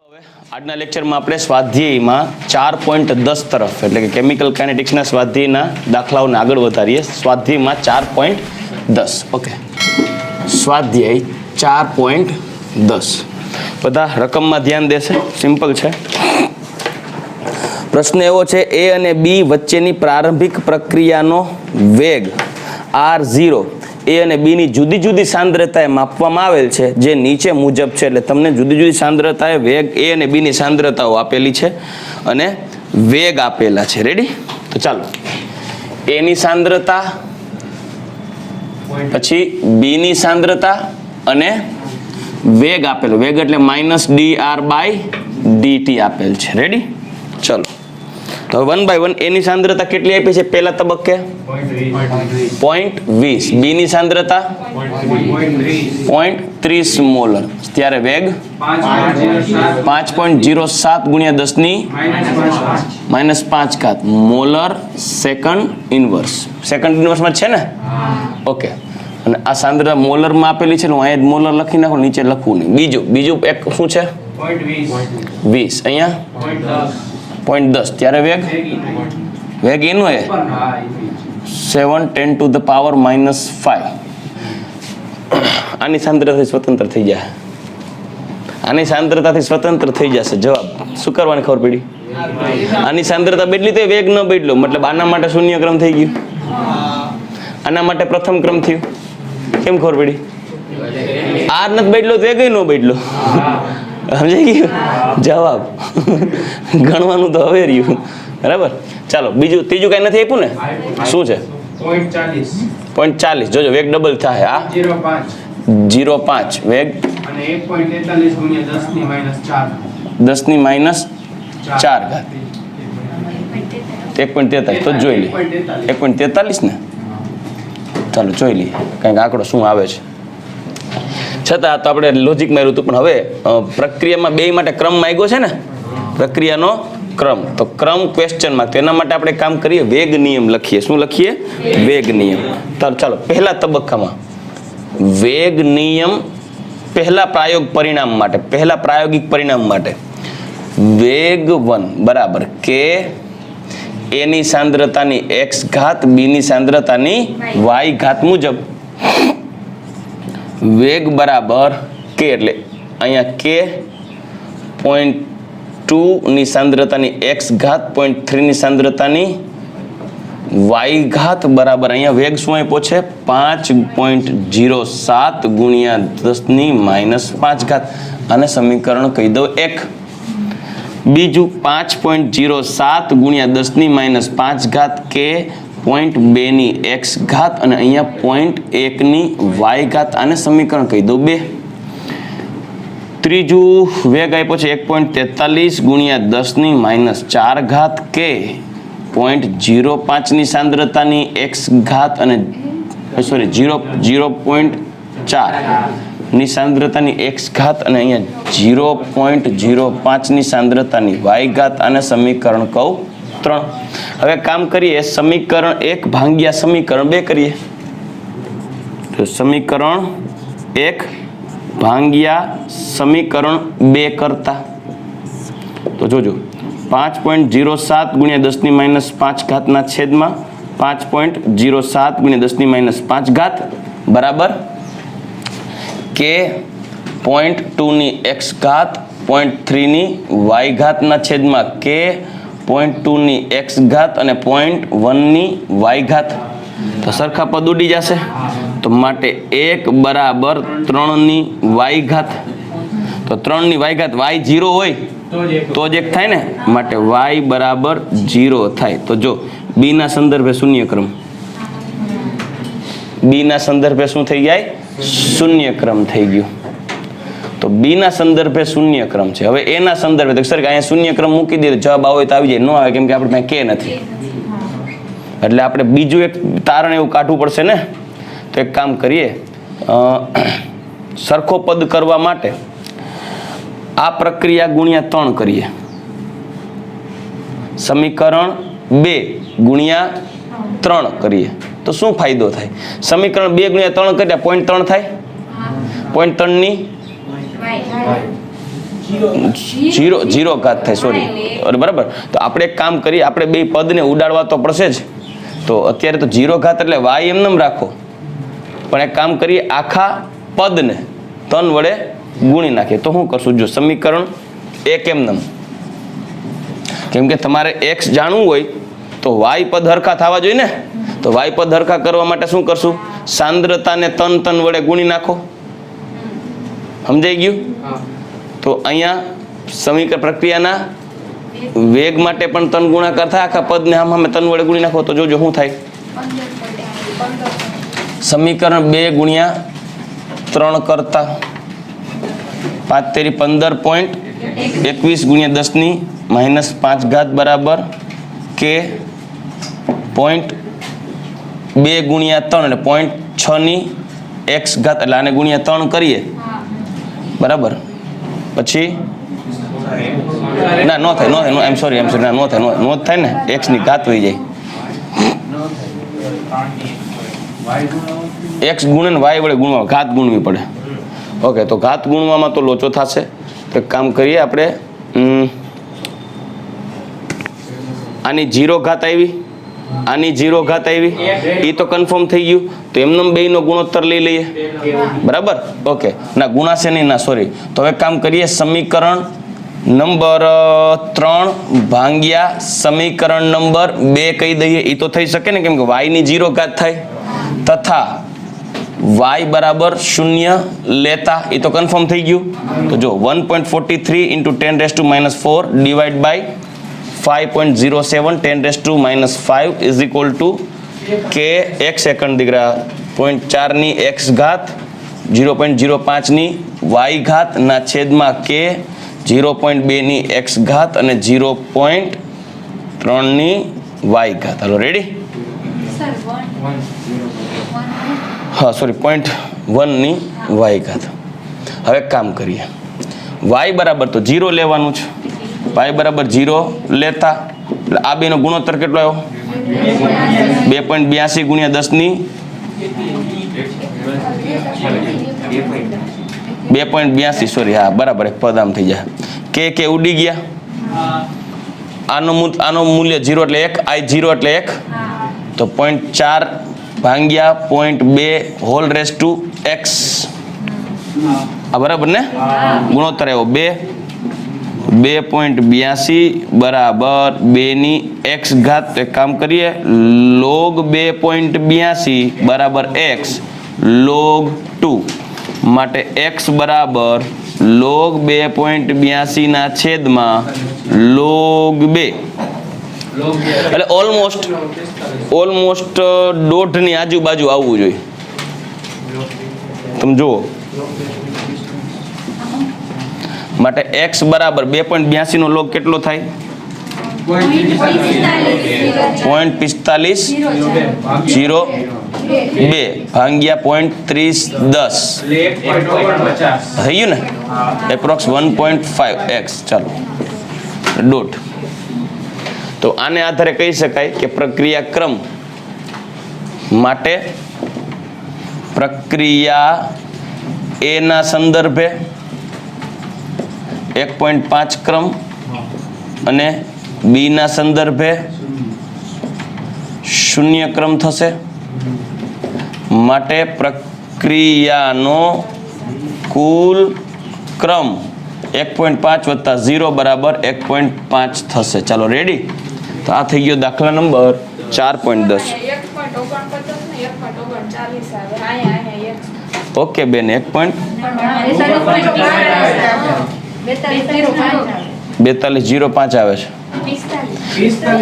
આજના લેક્ચરમાં આપણે સ્વાધ્યાયમાં 4.10 તરફ એટલે કે કેમિકલ કાઇનેટિક્સના સ્વાધ્યાયના દાખલાઓને આગળ વધારીએ. સ્વાધ્યાયમાં 4.10 ઓકે. સ્વાધ્યાય 4.10 બધા રકમમાં ધ્યાન દેશે. સિમ્પલ છે. પ્રશ્ન એવો છે, એ અને બી વચ્ચેની પ્રારંભિક પ્રક્રિયાનો વેગ r0 એ અને બીની જુદી જુદી સાંદ્રતાએ માપવામાં આવેલ છે, જે નીચે મુજબ છે. એટલે તમને જુદી જુદી સાંદ્રતાએ વેગ એ અને બીની સાંદ્રતાઓ આપેલી છે અને વેગ આપેલા છે. રેડી? તો ચાલો, એની સાંદ્રતા, પછી બીની સાંદ્રતા અને વેગ આપેલો. વેગ એટલે -dr/dt આપેલ છે. રેડી? ચલો, તો 1 by 1 એની સાંદ્રતા કેટલી આપી છે પહેલા તબક્કે? 0.20. બીની સાંદ્રતા 0.30 મોલર. ત્યારે વેગ 5.07 ગુણ્યા 10⁻⁵ મોલર સેકન્ડ ઇન્વર્સ. સેકન્ડ ઇન્વર્સમાં છે ને? ઓકે. અને આ સાંદ્રતા મોલરમાં આપેલી છે, હું અહીંયા જ મોલર લખી નાખું, નીચે લખવું નહીં. બીજું એક શું છે? 20. અહીંયા 0.10. ત્યારે વેગ એનો એ 7 × 10⁻⁵. આની સાંદ્રતાથી સ્વતંત્ર થઈ જાય. આની સાંદ્રતાથી સ્વતંત્ર થઈ જશે. જવાબ શું કરવાની ખબર પડી? આની સાંદ્રતા બદલી તો વેગ ન બદલ્યો, મતલબ આના માટે શૂન્ય ક્રમ થઈ ગયું, આના માટે પ્રથમ ક્રમ થયું. કેમ ખબર પડી? આર નથી બદલ્યો તો વેગ ન બદલ્યો. સમજાઈ ગયું? જવાબ ગણવાનું તો હવે રહ્યું. બરાબર? ચાલો, ત્રીજું કઈ નથી આપ્યું ને? શું છે? 0.40. જોજો, વેગ ડબલ થાય. આ 0.5 વેગ અને 1.43 ગુણ્યા 10⁻⁴. 1.43 તો જોઈ લઈએ. 1.43 ને? ચાલો જોઈ લઈએ કંઈક આંકડો શું આવે છે. છતાં તો આપણે લોજિક માર્યું હતું, પણ હવે પ્રક્રિયામાં બે માટે ક્રમ માંગ્યો છે ને, પ્રક્રિયાનો ક્રમ. તો ક્રમ ક્વેશ્ચનમાં, તેના માટે આપણે કામ કરીએ, વેગ નિયમ લખીએ. શું લખીએ? વેગ નિયમ. ચાલો, પહેલા તબક્કામાં વેગ નિયમ પહેલા પ્રાયોગિક પરિણામ માટે વેગ 1 બરાબર કે એની સાંદ્રતાની x ઘાત બીની સાંદ્રતાની y ઘાત મુજબ વેગ બરાબર k, એટલે અહીંયા k 0.2 ની સાંદ્રતાની x ઘાત 0.3 ની સાંદ્રતાની y ઘાત બરાબર અહીંયા વેગ શું આપ્યો છે? 5.07 ગુણ્યા 10⁻⁵. આને સમીકરણ કહી દો 1. બીજું 5.07 ગુણ્યા 10⁻⁵ k 0.2 ની x ઘાત અને અહીંયા 0.1 ની y ઘાત. આને સમીકરણ કહી દો 2. ત્રીજું વેગ આપ્યો છે 1.43 ગુણ્યા 10⁻⁴ k 0.05 ની સાંદ્રતાની x ઘાત અને 0.4 ની સાંદ્રતાની x ઘાત અને અહીંયા 0.05 ની સાંદ્રતાની y ઘાત. આને સમીકરણ કહું 3. હવે કામ કરીએ, સમીકરણ 1 ભાગ્યા સમીકરણ 2 કરીએ. તો સમીકરણ 1 ભાગ્યા સમીકરણ 2 કરતા તો જોજો, 5.07 ગુણ્યા 10⁻⁵ ના છેદમાં 5.07 ગુણ્યા 10⁻⁵ બરાબર k 0.2 ની x ઘાત 0.3 ની y ઘાત ના છેદમાં k 0.2 ની x ઘાત અને 0.1 ની y ઘાત. તો સરખા પદ ઉડી જશે. તો માટે 1 બરાબર 3 ની y ઘાત. તો 3 ની y ઘાત, y 0 હોય તો જ 1 થાય ને, માટે y બરાબર 0 થાય. તો જો બી ના સંદર્ભે શૂન્ય ક્રમ, બી ના સંદર્ભે શું થઈ જાય? શૂન્ય ક્રમ થઈ ગયું. તો બી ના સંદર્ભે શૂન્ય ક્રમ છે. હવે એના સંદર્ભે તો સર અહીંયા શૂન્ય ક્રમ મૂકી દે, જવાબ આવે તો આવી જાય, ન આવે કેમ કે આપણે પાસે કે નથી. એટલે આપણે બીજું એક તારણ એવું કાઢવું પડશે ને. તો એક કામ કરીએ, સરખો પદ કરવા માટે આ પ્રક્રિયા ગુણ્યા 3 કરીએ. સમીકરણ 2 ગુણ્યા 3 કરીએ તો શું ફાયદો થાય? સમીકરણ 2 ગુણ્યા 3 કર્યા 0.3 થાય. 0.3 ની જીરો ઘાત થાય, સોરી, બરાબર. તો આપણે એક કામ કરીએ, આપણે બે પદને ઉડાડવા તો પડશે જ. તો અત્યારે તો 0 ઘાત એટલે y એમને રાખો, પણ એક કામ કરીએ, આખા પદને 3 વડે ગુણી નાખીએ. તો શું કરશું? જો સમીકરણ 1 એમને, કેમ કે તમારે x જાણવું હોય તો y પદ હરખા થવા જોઈએ ને. તો y પદ હરખા કરવા માટે શું કરશું? સાંદ્રતાને 3 વડે ગુણી નાખો. સમજાઈ ગયું? તો અહીંયા સમીકરણ પ્રક્રિયાના વેગ માટે પણ 3 ગુણાકાર થાય, આખા પદને આમ 3 વડે ગુણી નાખો તો જોજો શું થાય. સમીકરણ 2 ગુણ્યા 3 કરતા 5 તેરી 15.21 ગુણ્યા 10 - 5 ઘાત બરાબર કે 0.2 ગુણ્યા 3 એટલે 0.6 x ઘાત, એટલે આને ગુણ્યા 3 કરીએ, બરાબર. પછી ના, નો થાય, આઈ સોરી, ના, નો થાય ને, x ની ઘાત વહી જાય. x ગુણે ને y વડે ગુણવા, ઘાત ગુણવી પડે. ઓકે, તો ઘાત ગુણવામાં તો લોચો થશે. તો કામ કરીએ આપણે, આની 0 ઘાત આવી, આની 0 ઘાત આવી, એ તો કન્ફર્મ થઈ ગયું. તો એમને બેયનો ગુણોત્તર લઈ લઈએ, બરાબર. ઓકે, ના ગુણાશે નહીં, ના સોરી. તો હવે કામ કરીએ, સમીકરણ નંબર 3 ભાંગ્યા સમીકરણ નંબર 2 કહી દઈએ. એ તો થઈ શકે ને, કેમ કે y ની 0 ઘાત થાય, તથા y બરાબર 0 લેતા, એ તો કન્ફર્મ થઈ ગયું. તો જો 1.43 × 10⁻⁴ divide by 5.07 10⁻⁵ is equal to કે 1 સેકન્ડ દીકરા 0.4 ની x ઘાત 0.05 ની y ઘાત ના છેદમાં કે 0.2 ની x ઘાત અને 0.3 ની y ઘાત. હાલો રેડી? હા સોરી, 0.1 ની y ઘાત. હવે કામ કરીએ, y બરાબર તો 0 લેવાનું છે, y બરાબર 0 લેતા, એટલે આ બેનો ગુણોત્તર કેટલો આવ્યો? 2.82 ગુણ્યા 10 ની 2.82, સોરી, હા બરાબર, એક પદ આમ થઈ જાય, કે ઉડી ગયા. આનો મૂલ્ય 0 એટલે 1, આ 0 એટલે 1, તો 0.4 ભાંગ્યા 0.2 હોલ રેસ ટુ x, આ બરાબર ને? ગુણોત્તર આવ્યો 2.82 બરાબર 2 ની x ઘાત. એક કામ કરીએ, log 2.82 બરાબર x log 2 માટે x બરાબર log 2.82 ના છેદમાં log 2, એટલે ઓલમોસ્ટ 1.5 ની આજુબાજુ આવવું જોઈએ. તમે જુઓ, માટે x બરાબર 2.82 નો log કેટલો થાય? 0.4502 ભાંગ્યા 0.3010 થઈ ગયું ને, એપ્રોક્સ 1.5x. ચાલો ડોટ. તો આને આધારે કહી શકાય કે પ્રક્રિયા ક્રમ માટે પ્રક્રિયા A ના સંદર્ભે 1.5 ક્રમ અને B ના સંદર્ભે 0 ક્રમ થશે. માટે પ્રક્રિયાનો કુલ ક્રમ 1.5 વત્તા 0 બરાબર 1.5 થશે. ચાલો રેડી? તો આ થઈ ગયો દાખલા નંબર 4.10. ઓકે બેન, 1.4205 આવે છે.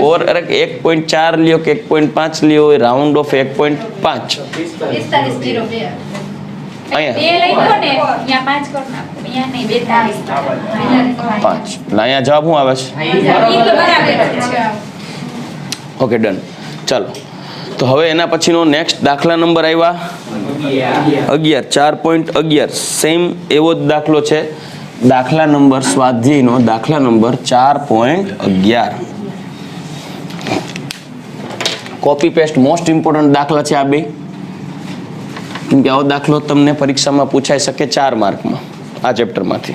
और 1.4 लियो कि 1.5 लियो, राउंड ऑफ 1.5 जवाब हूँ आवे। Okay done. चलो तो हवे एना पछीनो नेक्स्ट दाखला नंबर आव्या 11 4.11 सेम एवो ज दाखलो छे। दाखला नंबर स्वाध्यायनो दाखला number 4.11 copy paste most important दाखला छे आ बे, केमके आवो दाखलो तमने परीक्षा में पूछाई सके 4 मार्क में आ चेप्टर मांथी।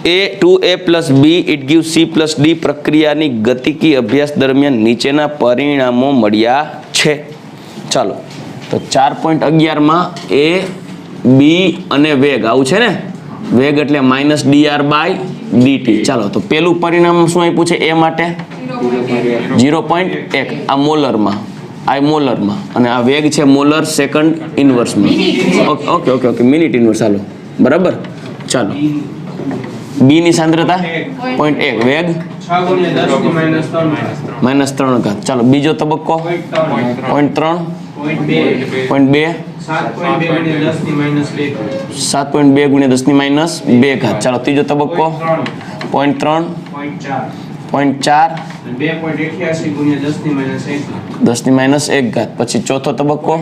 2a plus B it give C plus D પ્રક્રિયાની ગતિકી અભ્યાસ દરમિયાન નીચેના પરિણામો મળ્યા છે. ચાલો તો 4.11માં એ બી અને વેગ આવું છે ને, વેગ એટલે માઇનસ dr બાય dt. ચાલો તો પેલું પરિણામ શું આપ્યું છે એ માટે 0.1 આ મોલરમાં, આ મોલરમાં, અને આ વેગ છે મોલર સેકન્ડ ઇન્વર્સમાં. Okay okay okay minute inverse. ચાલો બરાબર. ચાલો બી ની સાંદ્રતા 0.1, વેગ -3 ઘાત. ચાલો બીજો તબક્કો 0.3, 0.2, 7.2 ગુણ્યા 10 - 2 ઘાત. ચાલો ત્રીજો તબક્કો 0.3, 0.4, 10 - 1 ઘાત. પછી ચોથો તબક્કો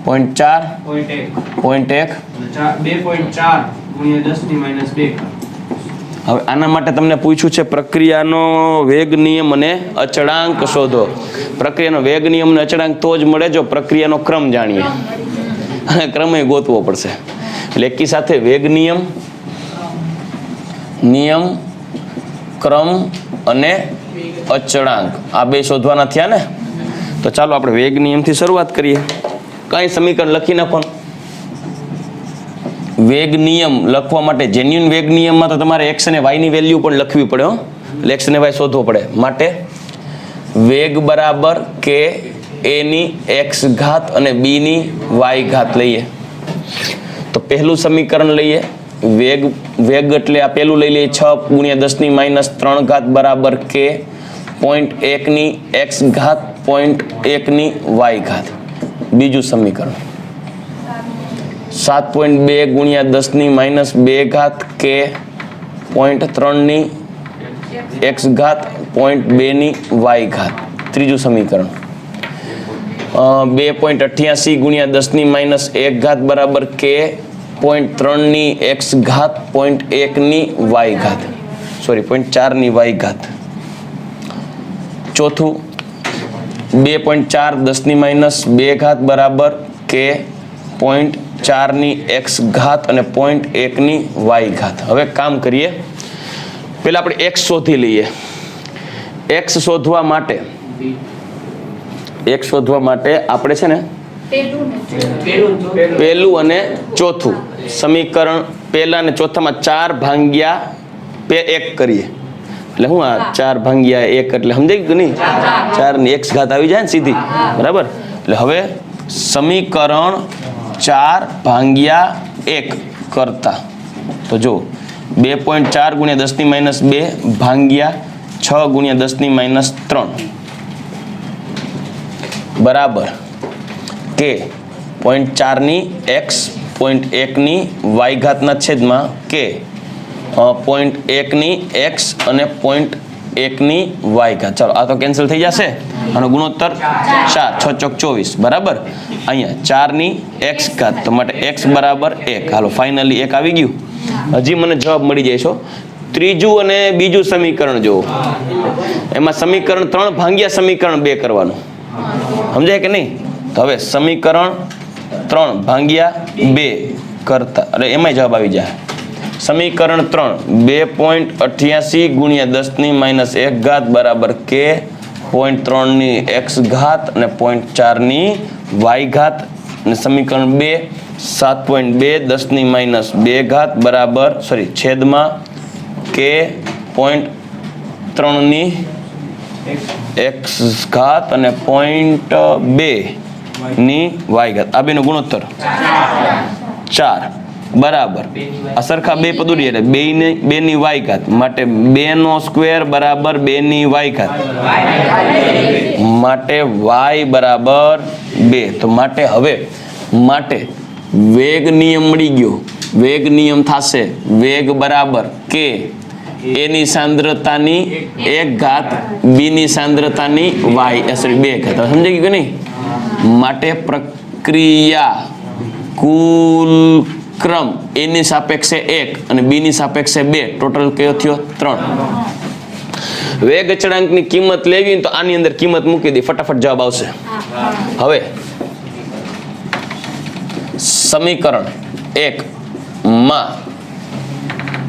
0.4, 0.1. હવે આના માટે તમને પૂછ્યું છે પ્રક્રિયાનો વેગ નિયમ અને અચળાંક શોધો. પ્રક્રિયાનો વેગ નિયમ અને અચળાંક તો જ મળે જો પ્રક્રિયાનો ક્રમ જાણીએ, અને ક્રમ ગોતવો પડશે. એટલે એકી સાથે વેગ નિયમ, ક્રમ અને અચળાંક આ બે શોધવાના થયા ને. તો ચાલો આપણે વેગ નિયમથી શરૂઆત કરીએ. કઈ સમીકરણ લખી નાખવાનું. વેગ નિયમ લખવા માટે જેન્યુન વેગ નિયમમાં તો તમારે x અને y ની વેલ્યુ પણ લખવી પડે. એટલે x અને y શોધવો પડે. માટે વેગ બરાબર કે a ની x ઘાત અને b ની y ઘાત લઈએ. તો પહેલું સમીકરણ લઈએ. વેગ એટલે આ પહેલું લઈ લઈએ 6 ગુણ્યા 10 - 3 ઘાત બરાબર કે 0.1 ની x ઘાત 0.1 ની y ઘાત. બીજું સમીકરણ 7.2 ગુણ્યા 10 - 2 ઘાત કે 0.3 ની x ઘાત 0.2 ની y ઘાત. ત્રીજું સમીકરણ 2.88 ગુણ્યા 10 - 1 ઘાત બરાબર કે 0.3 ની x ઘાત 0.1 ની y ઘાત, સોરી 0.4 ની y ઘાત. ચોથું 2.4 10 - 2 ઘાત બરાબર કે 0.4 ની x ઘાત અને 0.1 ની y ઘાત. હવે કામ કરીએ. પહેલા આપણે x શોધી લઈએ. x શોધવા માટે આપણે છે ને પહેલું અને ચોથું સમીકરણ, પહેલા અને ચોથામાં 4 ભાગ્યા 1 કરીએ. એટલે હું આ 4 ભાગ્યા 1 એટલે સમજાય કે નહીં? 4 ની x ઘાત આવી જાય ને સીધી, બરાબર. એટલે હવે સમીકરણ 4 ભાગ્યા 1 કરતા તો જો 2.4 ગુણ્યા 10 - 2 ભાગ્યા 6 ગુણ્યા 10 - 3 બરાબર કે 0.4 ની x 0.1 ની y ઘાતના છેદમાં કે 0.1 ની x અને 0.1 ની y ઘાત. ચાલો આ તો કેન્સલ થઈ જશે. આનો ગુણોત્તર 4, 6 ચોક 24 બરાબર. અહીંયા 4 ની x ઘાત, તો માટે x બરાબર 1. હાલો ફાઇનલી 1 આવી ગયું. હજી મને જવાબ મળી જાય છો. ત્રીજું અને બીજું સમીકરણ જુઓ. એમાં સમીકરણ 3 ભાગ્યા સમીકરણ 2 કરવાનું. સમજાય કે નહીં? તો હવે સમીકરણ 3 ભાગ્યા 2 કરતા, એટલે એમાં જવાબ આવી જાય. સમીકરણ 3 2.88 ગુણ્યા 10 - 1 ઘાત બરાબર કે 0.3 ની x ઘાત અને 0.4 ની y ઘાત. અને સમીકરણ 2 7.2 10 - 2 ઘાત બરાબર, સોરી છેદમાં કે 0.3 ની x ઘાત અને 0.2 ની y ઘાત. આ બેનો ગુણોત્તર 4 બરાબર. આ સરખા બે પદ ઉડી એટલે 2 ની y ઘાત, માટે 2 નો સ્ક્વેર બરાબર 2 ની y ઘાત, માટે y બરાબર 2. તો માટે હવે વેગ નિયમ મળી ગયો. વેગ નિયમ થશે વેગ બરાબર કે a ની સાંદ્રતાની 1 ઘાત b ની સાંદ્રતાની y, સોરી 2 ઘાત. સમજાઈ ગયું કે નહીં? માટે પ્રક્રિયા કુલ ક્રમ a ની સાપેક્ષે 1 અને b ની સાપેક્ષે 2, ટોટલ કયો થયો 3. વેગ અચળાંકની કિંમત લેવી તો આની અંદર કિંમત મૂકી દે, ફટાફટ જવાબ આવશે. હવે સમીકરણ 1 માં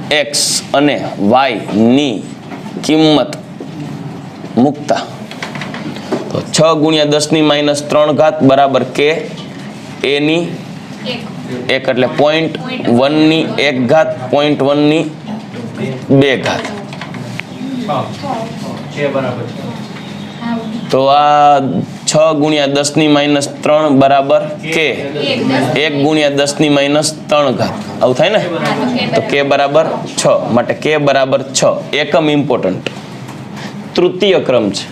એક્સ અને વાય ની કિંમત મૂકતા તો 6 ગુણ્યા 10⁻³ બરાબર કે એની 1 એટલે 0.1 ની 1 ઘાત 0.1 ની 2 ઘાત. તો આ 6 ગુણ્યા 10⁻³ બરાબર કે 1 ગુણ્યા 10⁻³ ઘાત. આવું થાય ને? તો કે બરાબર 6. માટે કે બરાબર 6. એકમ ઇમ્પોર્ટન્ટ. તૃતીય ક્રમ છે.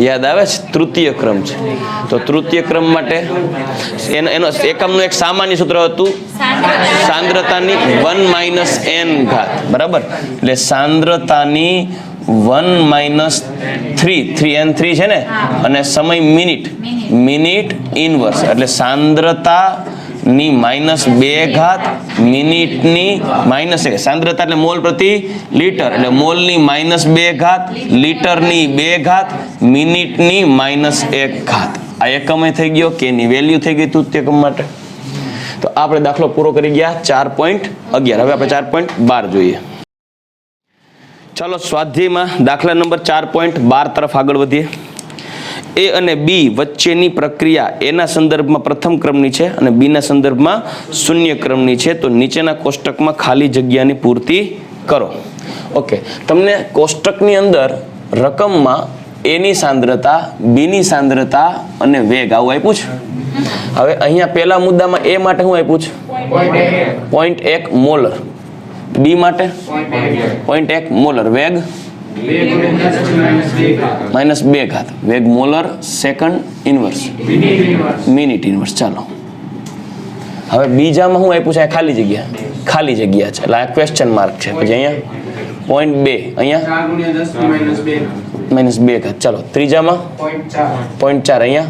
યાદ આવે છે? તૃતીય ક્રમ છે. તો તૃતીય ક્રમ માટે એનો એકમનું એક સામાન્ય સૂત્ર હતું સાંદ્રતાની 1 - n ઘાત. બરાબર? એટલે સાંદ્રતાની 1 - 3n3 છે ને, અને સમય મિનિટ ઇનવર્સ એટલે સાંદ્રતાની -2 ઘાત મિનિટની -1. સાંદ્રતા એટલે મોલ પ્રતિ લીટર એટલે મોલની -2 ઘાત લીટરની 2 ઘાત મિનિટની -1 ઘાત. આ એકમે થઈ ગયો કે એની વેલ્યુ થઈ ગઈ તૃતીય એકમ માટે. તો આપણે દાખલો પૂરો કરી ગયા 4.11. હવે આપણે 4.12 જોઈએ. ચાલો સ્વાધ્યાયમાં દાખલા નંબર 4.12 તરફ આગળ વધીએ. એ અને બી વચ્ચેની પ્રક્રિયા એના સંદર્ભમાં પ્રથમ ક્રમની છે અને બીના સંદર્ભમાં શૂન્ય ક્રમની છે. તો નીચેના કોષ્ટકમાં ખાલી જગ્યાની પૂર્તિ કરો. ઓકે, તમને કોષ્ટકની અંદર રકમમાં એની સાંદ્રતા, બીની સાંદ્રતા અને વેગ આવું આપ્યું છે. હવે અહીંયા પહેલા મુદ્દામાં એ માટે શું આપ્યું છે? 0.1 મોલર. બી માટે 0.1 મોલર. વેગ -2 ઘાત. વેગ molar second inverse minute inverse. ચાલો હવે બીજામાં શું આપ્યું છે? ખાલી જગ્યા છે એટલે આ ક્વેશ્ચન માર્ક છે. પછી અહીંયા 0.2 અહીંયા -2 ઘાત. ચાલો ત્રીજામાં 0.4 અહીંયા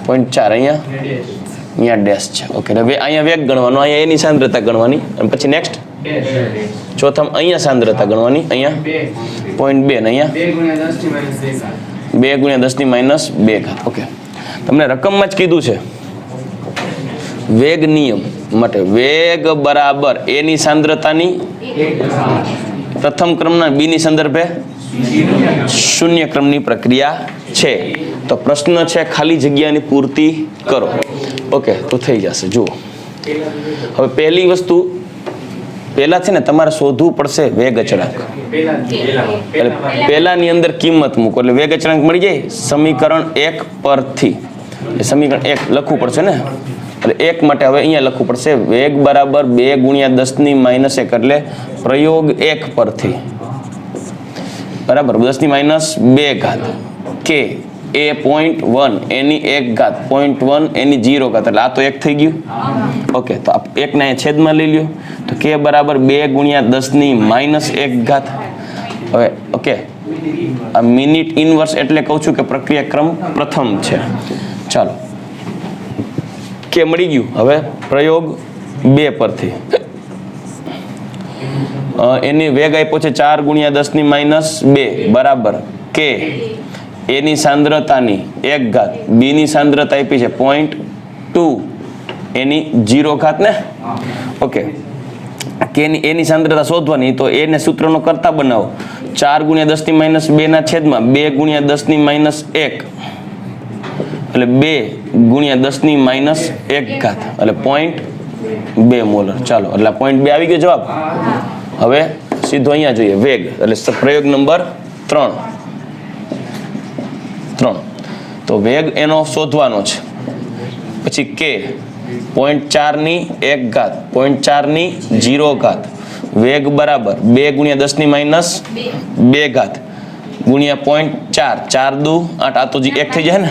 0.4 અહીંયા ડેશ છે. ઓકે, હવે અહીંયા વેગ ગણવાનો, અહીંયા એની સાંદ્રતા ગણવાની અને પછી નેક્સ્ટ ચોથામાં અહીંયા સાંદ્રતા ગણવાની, અહીંયા 0.2 ને અહીંયા 2 × 10⁻². ઓકે, તમને રકમમાં જ કીધું છે વેગ નિયમ માટે વેગ બરાબર એની સાંદ્રતાની પ્રથમ ક્રમના બીની સંદર્ભે શૂન્ય ક્રમની પ્રક્રિયા છે. તો પ્રશ્ન છે ખાલી જગ્યાની પૂર્તિ કરો. ઓકે, તો થઈ જશે. જુઓ હવે પહેલી વસ્તુ પહેલા છે ને તમારે શોધવું પડશે વેગ અચળાંક. એટલે પહેલાની અંદર કિંમત મૂકો એટલે વેગ અચળાંક મળી જાય. સમીકરણ 1 પરથી સમીકરણ 1 લખવું પડશે ને, એટલે 1 માટે હવે અહીંયા લખવું પડશે વેગ બરાબર 2 × 10⁻1 એટલે પ્રયોગ 1 પરથી બરાબર 10⁻2 ઘાત કે એ 0.1 એની 1 ઘાત 0.1 એની 0 ઘાત એટલે આ તો 1 થઈ ગયું. ઓકે, તો 1 ને છેદમાં લઈ લ્યો તો કે બરાબર 2 × 10⁻1 ઘાત. હવે ઓકે, આ મિનિટ ઇનવર્સ એટલે કહું છું કે પ્રક્રિયા ક્રમ પ્રથમ છે. ચાલો કે મળી ગયું. હવે પ્રયોગ 2 પરથી એની વેગ આપ્યો છે 4 × 10⁻2 બરાબર કે એની સાંદ્રતાની 1 ઘાત બીની સાંદ્રતા આપી છે 0.2 એની 0 ઘાત ને. ઓકે, કે એની સાંદ્રતા શોધવાની તો એને સૂત્રનો કરતા બનાવો. 4 × 10⁻2 ના છેદમાં 2 × 10⁻1 એટલે 2 × 10⁻1 ઘાત એટલે 0.2 મોલર. ચાલો એટલે 0.2 આવી ગયો જવાબ. હવે સીધો અહીંયા જોઈએ વેગ એટલે પ્રયોગ નંબર 3. તો વેગ એનો શોધવાનો છે. પછી કે 0.4 ની 1 ઘાત 0.4 ની 0 ઘાત વેગ બરાબર 2 × 10⁻2 ઘાત ગુણ્યા 0.4 4 દુ 8 આ તો 1 થઈ જાય ને.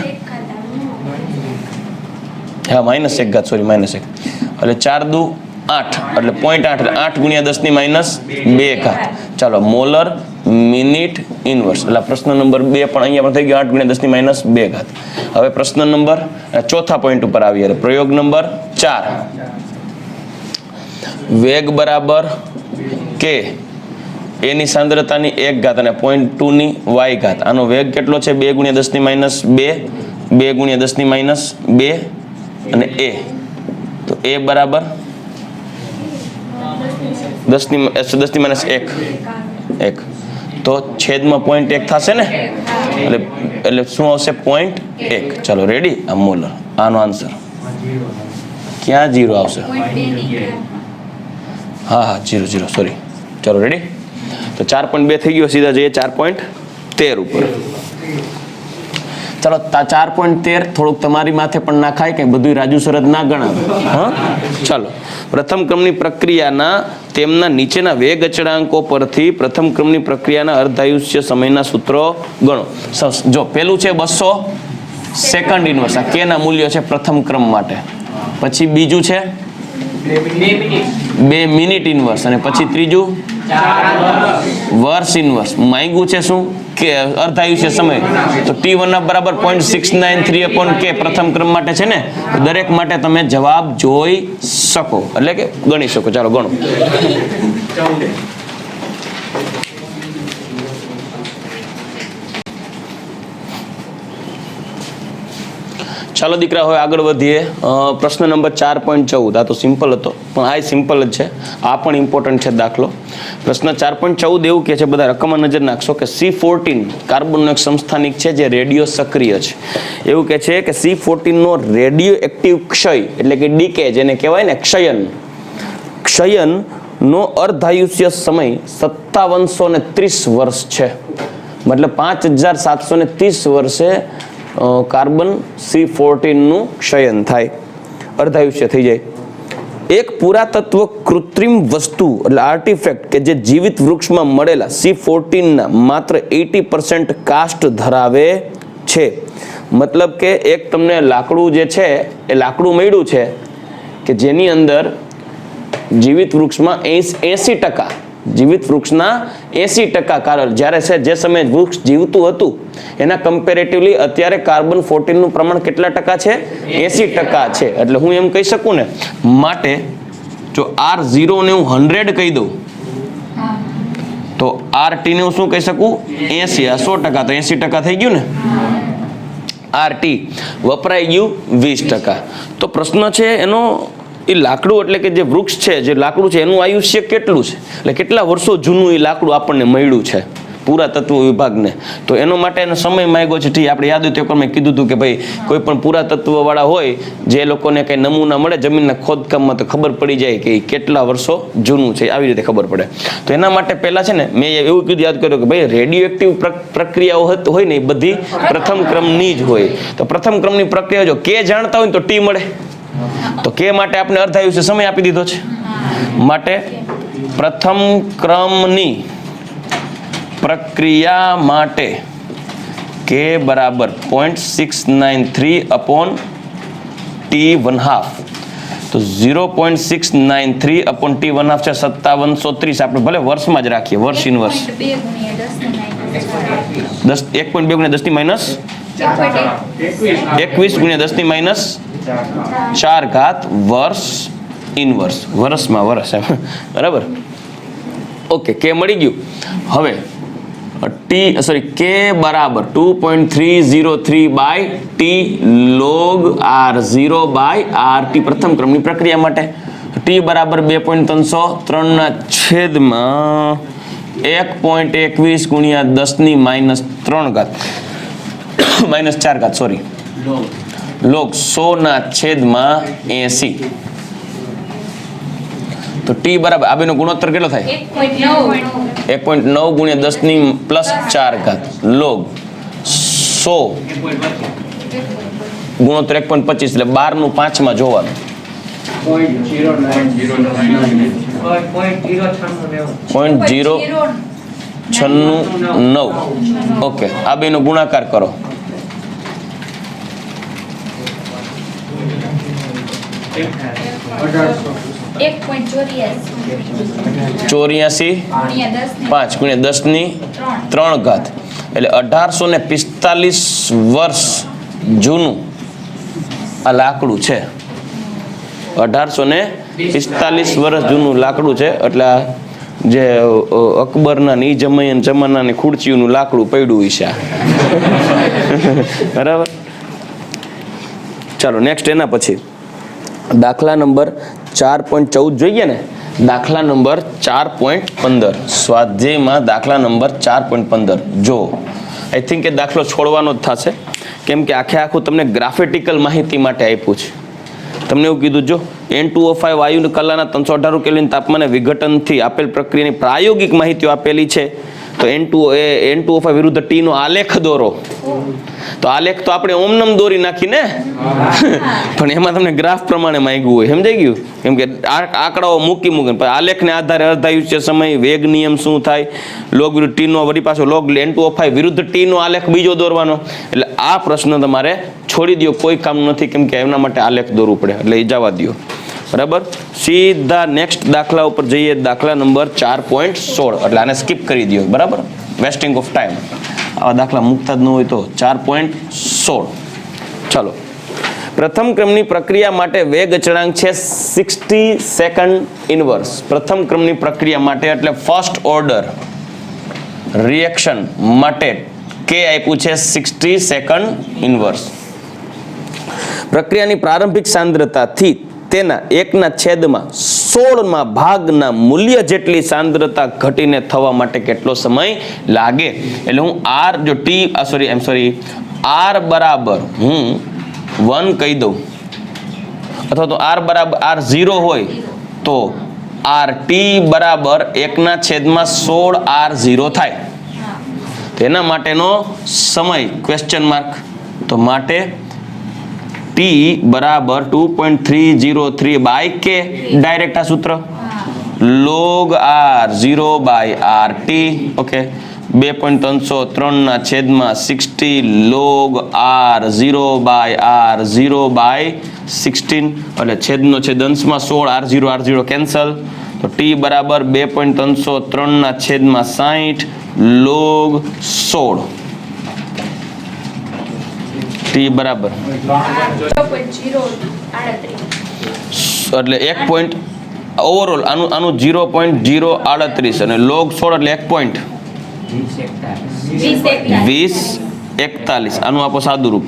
હા -1 ઘાત સોરી -1 એટલે 4 દુ 8 એટલે 0.8 એટલે 8 × 10⁻2 ઘાત. ચાલો મોલર મિનિટ ઇનવર્સ એટલે પ્રશ્ન નંબર 2 પણ અહીંયા પણ થઈ ગયો 8 × 10⁻2 ઘાત. હવે પ્રશ્ન નંબર ચોથા પોઈન્ટ ઉપર આવીએ. પ્રયોગ નંબર 4 વેગ બરાબર કે એની સાંદ્રતાની 1 ઘાત અને 0.2 ની y ઘાત. આનો વેગ કેટલો છે? 2 × 10⁻2 2 × 10⁻2 અને a. તો a બરાબર 10 ની -1 તો છેદમાં 0.1 થશે ને, એટલે શું આવશે 0.1. ચાલો રેડી, આ મોલર, આનો આન્સર ક્યાં 0 આવશે? હા 0 સોરી. ચાલો રેડી, તો 4.2 થઈ ગયો, સીધા જઈએ 4.13 ઉપર. ચાલો 4.13 થોડુંક તમારી માથે પણ ના ખાય કે બધું રાજુ શરત ના ગણાવે. હા ચાલો, પ્રથમ ક્રમની પ્રક્રિયાના તેમના નીચેના વેગ અચળાંકો પરથી પ્રથમ ક્રમની પ્રક્રિયાના અર્ધાયુષ્ય સમયના સૂત્રો ગણો. જો પેલું છે 200 સેકન્ડ ઇન્વર્સ, આ કે ના મૂલ્યો છે પ્રથમ ક્રમ માટે. પછી બીજું છે 2 મિનિટ ઇન્વર્સ, અને પછી ત્રીજું વર્ષ ઇન્વર્સ. માંગ્યું છે શું કે અર્ધાયુષ્ય સમય, તો T1 બરાબર 0.693 K પ્રથમ ક્રમ માટે છે ને, દરેક માટે તમે જવાબ જોઈ શકો, એટલે કે ગણી શકો. ચાલો ગણો. ચાલો દીકરા, હવે આગળ વધીએ. પ્રશ્ન નંબર 4.14. આ તો સિમ્પલ હતો, પણ આ સિમ્પલ જ છે, આ પણ ઇમ્પોર્ટન્ટ છે દાખલો. પ્રશ્ન 4.14 એવું કહે છે, બધા રકમમાં નજર નાખશો કે C14 કાર્બનનો એક સમસ્થાનિક છે જે રેડિયો સક્રિય છે. એવું કહે છે કે C14 નો રેડિયો એક્ટિવ ક્ષય, એટલે કે ડીકે જેને કહેવાય ને, ક્ષયન નો અર્ધાયુષ્ય સમય 5730 વર્ષ છે. મતલબ 5730 વર્ષે કાર્બન C14 નું ક્ષયન થાય, અર્ધાયુષ્ય થઈ જાય. એક પુરાતત્વ કૃત્રિમ વસ્તુ એટલે આર્ટિફેક્ટ કે જે જીવિત વૃક્ષમાં મળેલા C14 ના માત્ર 80% કાસ્ટ ધરાવે છે. મતલબ કે એક તમને લાકડું જે છે એ લાકડું મળ્યું છે કે જેની અંદર જીવિત વૃક્ષમાં 80% જીવિત વૃક્ષના 80% કારણ જ્યારે છે જે સમયે વૃક્ષ જીવતું હતું એના કમ્પેરેટિવલી અત્યારે કાર્બન 14 નું પ્રમાણ કેટલા ટકા છે? 80% છે. એટલે હું એમ કહી શકું ને, માટે જો R0 ને હું 100 કહી દઉં તો RT ને હું શું કહી શકું? 80. આ 100%, તો 80% થઈ ગયું ને. RT વપરાઈ ગયું 20%. તો પ્રશ્ન છે એનો, એ લાકડું એટલે કે જે વૃક્ષ છે, જે લાકડું છે એનું આયુષ્ય કેટલું છે, એટલે કેટલા વર્ષો જૂનું એ લાકડું આપણને મળ્યું છે પુરાતત્વ વિભાગને. તો એનો માટે એનો સમય માંગ્યો છે. ઠીક, આપણે યાદ હોય તો મેં કીધું હતું કે ભાઈ કોઈ પણ પુરાતત્વ વાળા હોય જે લોકોને કઈ નમૂના મળે જમીનના ખોદકામમાં, તો ખબર પડી જાય કે કેટલા વર્ષો જૂનું છે, આવી રીતે ખબર પડે. તો એના માટે પહેલા છે ને મેં એવું કીધું, યાદ કર્યું કે ભાઈ રેડિયો એક્ટિવ પ્રક્રિયાઓ હોય ને એ બધી પ્રથમ ક્રમની જ હોય. તો પ્રથમ ક્રમની પ્રક્રિયા જો કે જાણતા હોય ને તો T મળે, તો કે માટે આપણે અર્ધાયુષ્ય સમય આપી દીધો છે. માટે પ્રથમ ક્રમની પ્રક્રિયા માટે કે બરાબર 0.693 T1/2. તો 0.693 T1/2 છે 5730. આપણે ભલે વર્ષમાં જ રાખીએ, વર્ષ ઇનવર્સ. 1.2 × 10 - 4 વર્ષ ઇનવર્સ, વર્ષમાં વર્ષ એમ, બરાબર. ઓકે, કે મળી ગયું. હવે કે બરાબર 2.303 T log R0/RT પ્રથમ ક્રમની પ્રક્રિયા માટે. T બરાબર 2.303 ના છેદમાં 1.21 × 10 - 4 સોરી, log 100 ના છેદમાં 80. તો T બરાબર આ બેનો ગુણોત્તર કેટલો થાય? 1.9 × 10 + 4 log 100 ગુણોત્તર 1.25, એટલે 12 નું 5 માં જોવાનું. 0.096. ઓકે, આ બેનો ગુણાકાર કરો. 84 5 × 10 એટલે 1845 વર્ષ જૂનું આ લાકડું છે. 1845 વર્ષ જૂનું લાકડું છે. એટલે જે અકબરના ની જમાનાની ખુરચીઓનું લાકડું પડ્યું હોય છે. બરાબર. ચાલો નેક્સ્ટ એના પછી દાખલા નંબર 4.14 જોઈએ ને. દાખલા નંબર 4.15 સ્વાધ્યાયમાં દાખલા નંબર 4.15 જો આઈ થિંક એ દાખલો છોડવાનો જ થશે કેમ કે આખું તમને ગ્રાફિટિકલ માહિતી માટે આપ્યું છે. તમને એવું કીધું જો N2O5 વાયુ કલાના 318 કેલ્વિન તાપમાને વિઘટનથી આપેલ પ્રક્રિયાની પ્રાયોગિક માહિતીઓ આપેલી છે. તો N2O5 વિરુદ્ધ T નો આલેખ દોરો. તો આલેખ તો આપણે ઓમનમ દોરી નાખી ને પણ એમાં તમને ગ્રાફ પ્રમાણે માંગ્યું હોય સમજાઈ ગયું કેમ કે આંકડાઓ મૂકી આલેખને આધારે અર્ધાયુષ્ય સમય વેગ નિયમ શું થાય લોગ વિરુદ્ધ T નો વળી પાછો લોગ N2O5 વિરુદ્ધ T નો આલેખ બીજો દોરવાનો એટલે આ પ્રશ્ન તમારે છોડી દો કોઈ કામ નથી કેમ કે એમના માટે આલેખ દોરવું પડે એટલે એ જવા દો બરાબર. સીધા નેક્સ્ટ દાખલા ઉપર જઈએ દાખલા નંબર 4.16 એટલે આને સ્કીપ કરી દો બરાબર વેસ્ટિંગ ઓફ ટાઈમ આવા દાખલા મૂકતા જ ન હોય તો 4.16 ચાલો. પ્રથમ ક્રમની પ્રક્રિયા માટે વેગ અચળાંક છે 60 સેકન્ડ ઇનવર્સ. પ્રથમ ક્રમની પ્રક્રિયા માટે એટલે ફર્સ્ટ ઓર્ડર રિએક્શન માટે કે આપ્યું છે 60 સેકન્ડ ઇનવર્સ. પ્રક્રિયાની પ્રારંભિક સાંદ્રતાથી તેના 1/16 ભાગના મૂલ્ય જેટલી સાંદ્રતા ઘટીને થવા માટે કેટલો સમય લાગે. એટલે હું R જો T R બરાબર હું 1 કહી દઉં અથવા તો R બરાબર R0 હોય તો RT બરાબર 1/16 R0 થાય. તેના માટેનો સમય ક્વેશ્ચન માર્ક તો માટે T બરાબર 2.303 બાય કે ડાયરેક્ટ આ સૂત્ર log R0 by RT okay 2.303/60 log R0 by R0 by 16 એટલે છેદનો છેદ અંશમાં 16 R0 કેન્સલ તો T બરાબર 2.303/60 log 16 T બરાબર એટલે 1 પોઈન્ટ ઓવરઓલ આનું 0.038 અને log 16 એટલે 1 પોઈન્ટ 2041 આનું આપો સાદું રૂપ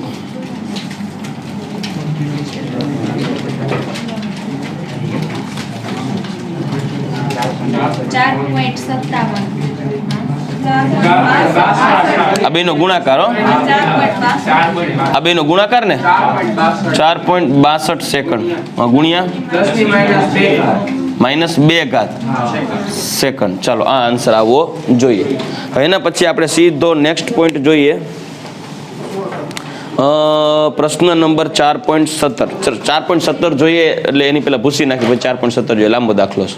આ બેનો ગુણાકાર આ બેનો ગુણાકાર ને 4.62 સેકન્ડ ગુણ્યા -2 સેકન્ડ. ચાલો આ આન્સર આવવો જોઈએ. હવે એના પછી આપણે સીધો નેક્સ્ટ પોઈન્ટ જોઈએ પ્રશ્ન નંબર 4.17 જોઈએ એટલે એની પેલા ભૂસી નાખી પછી 4.17 જોઈએ લાંબો દાખલો છે.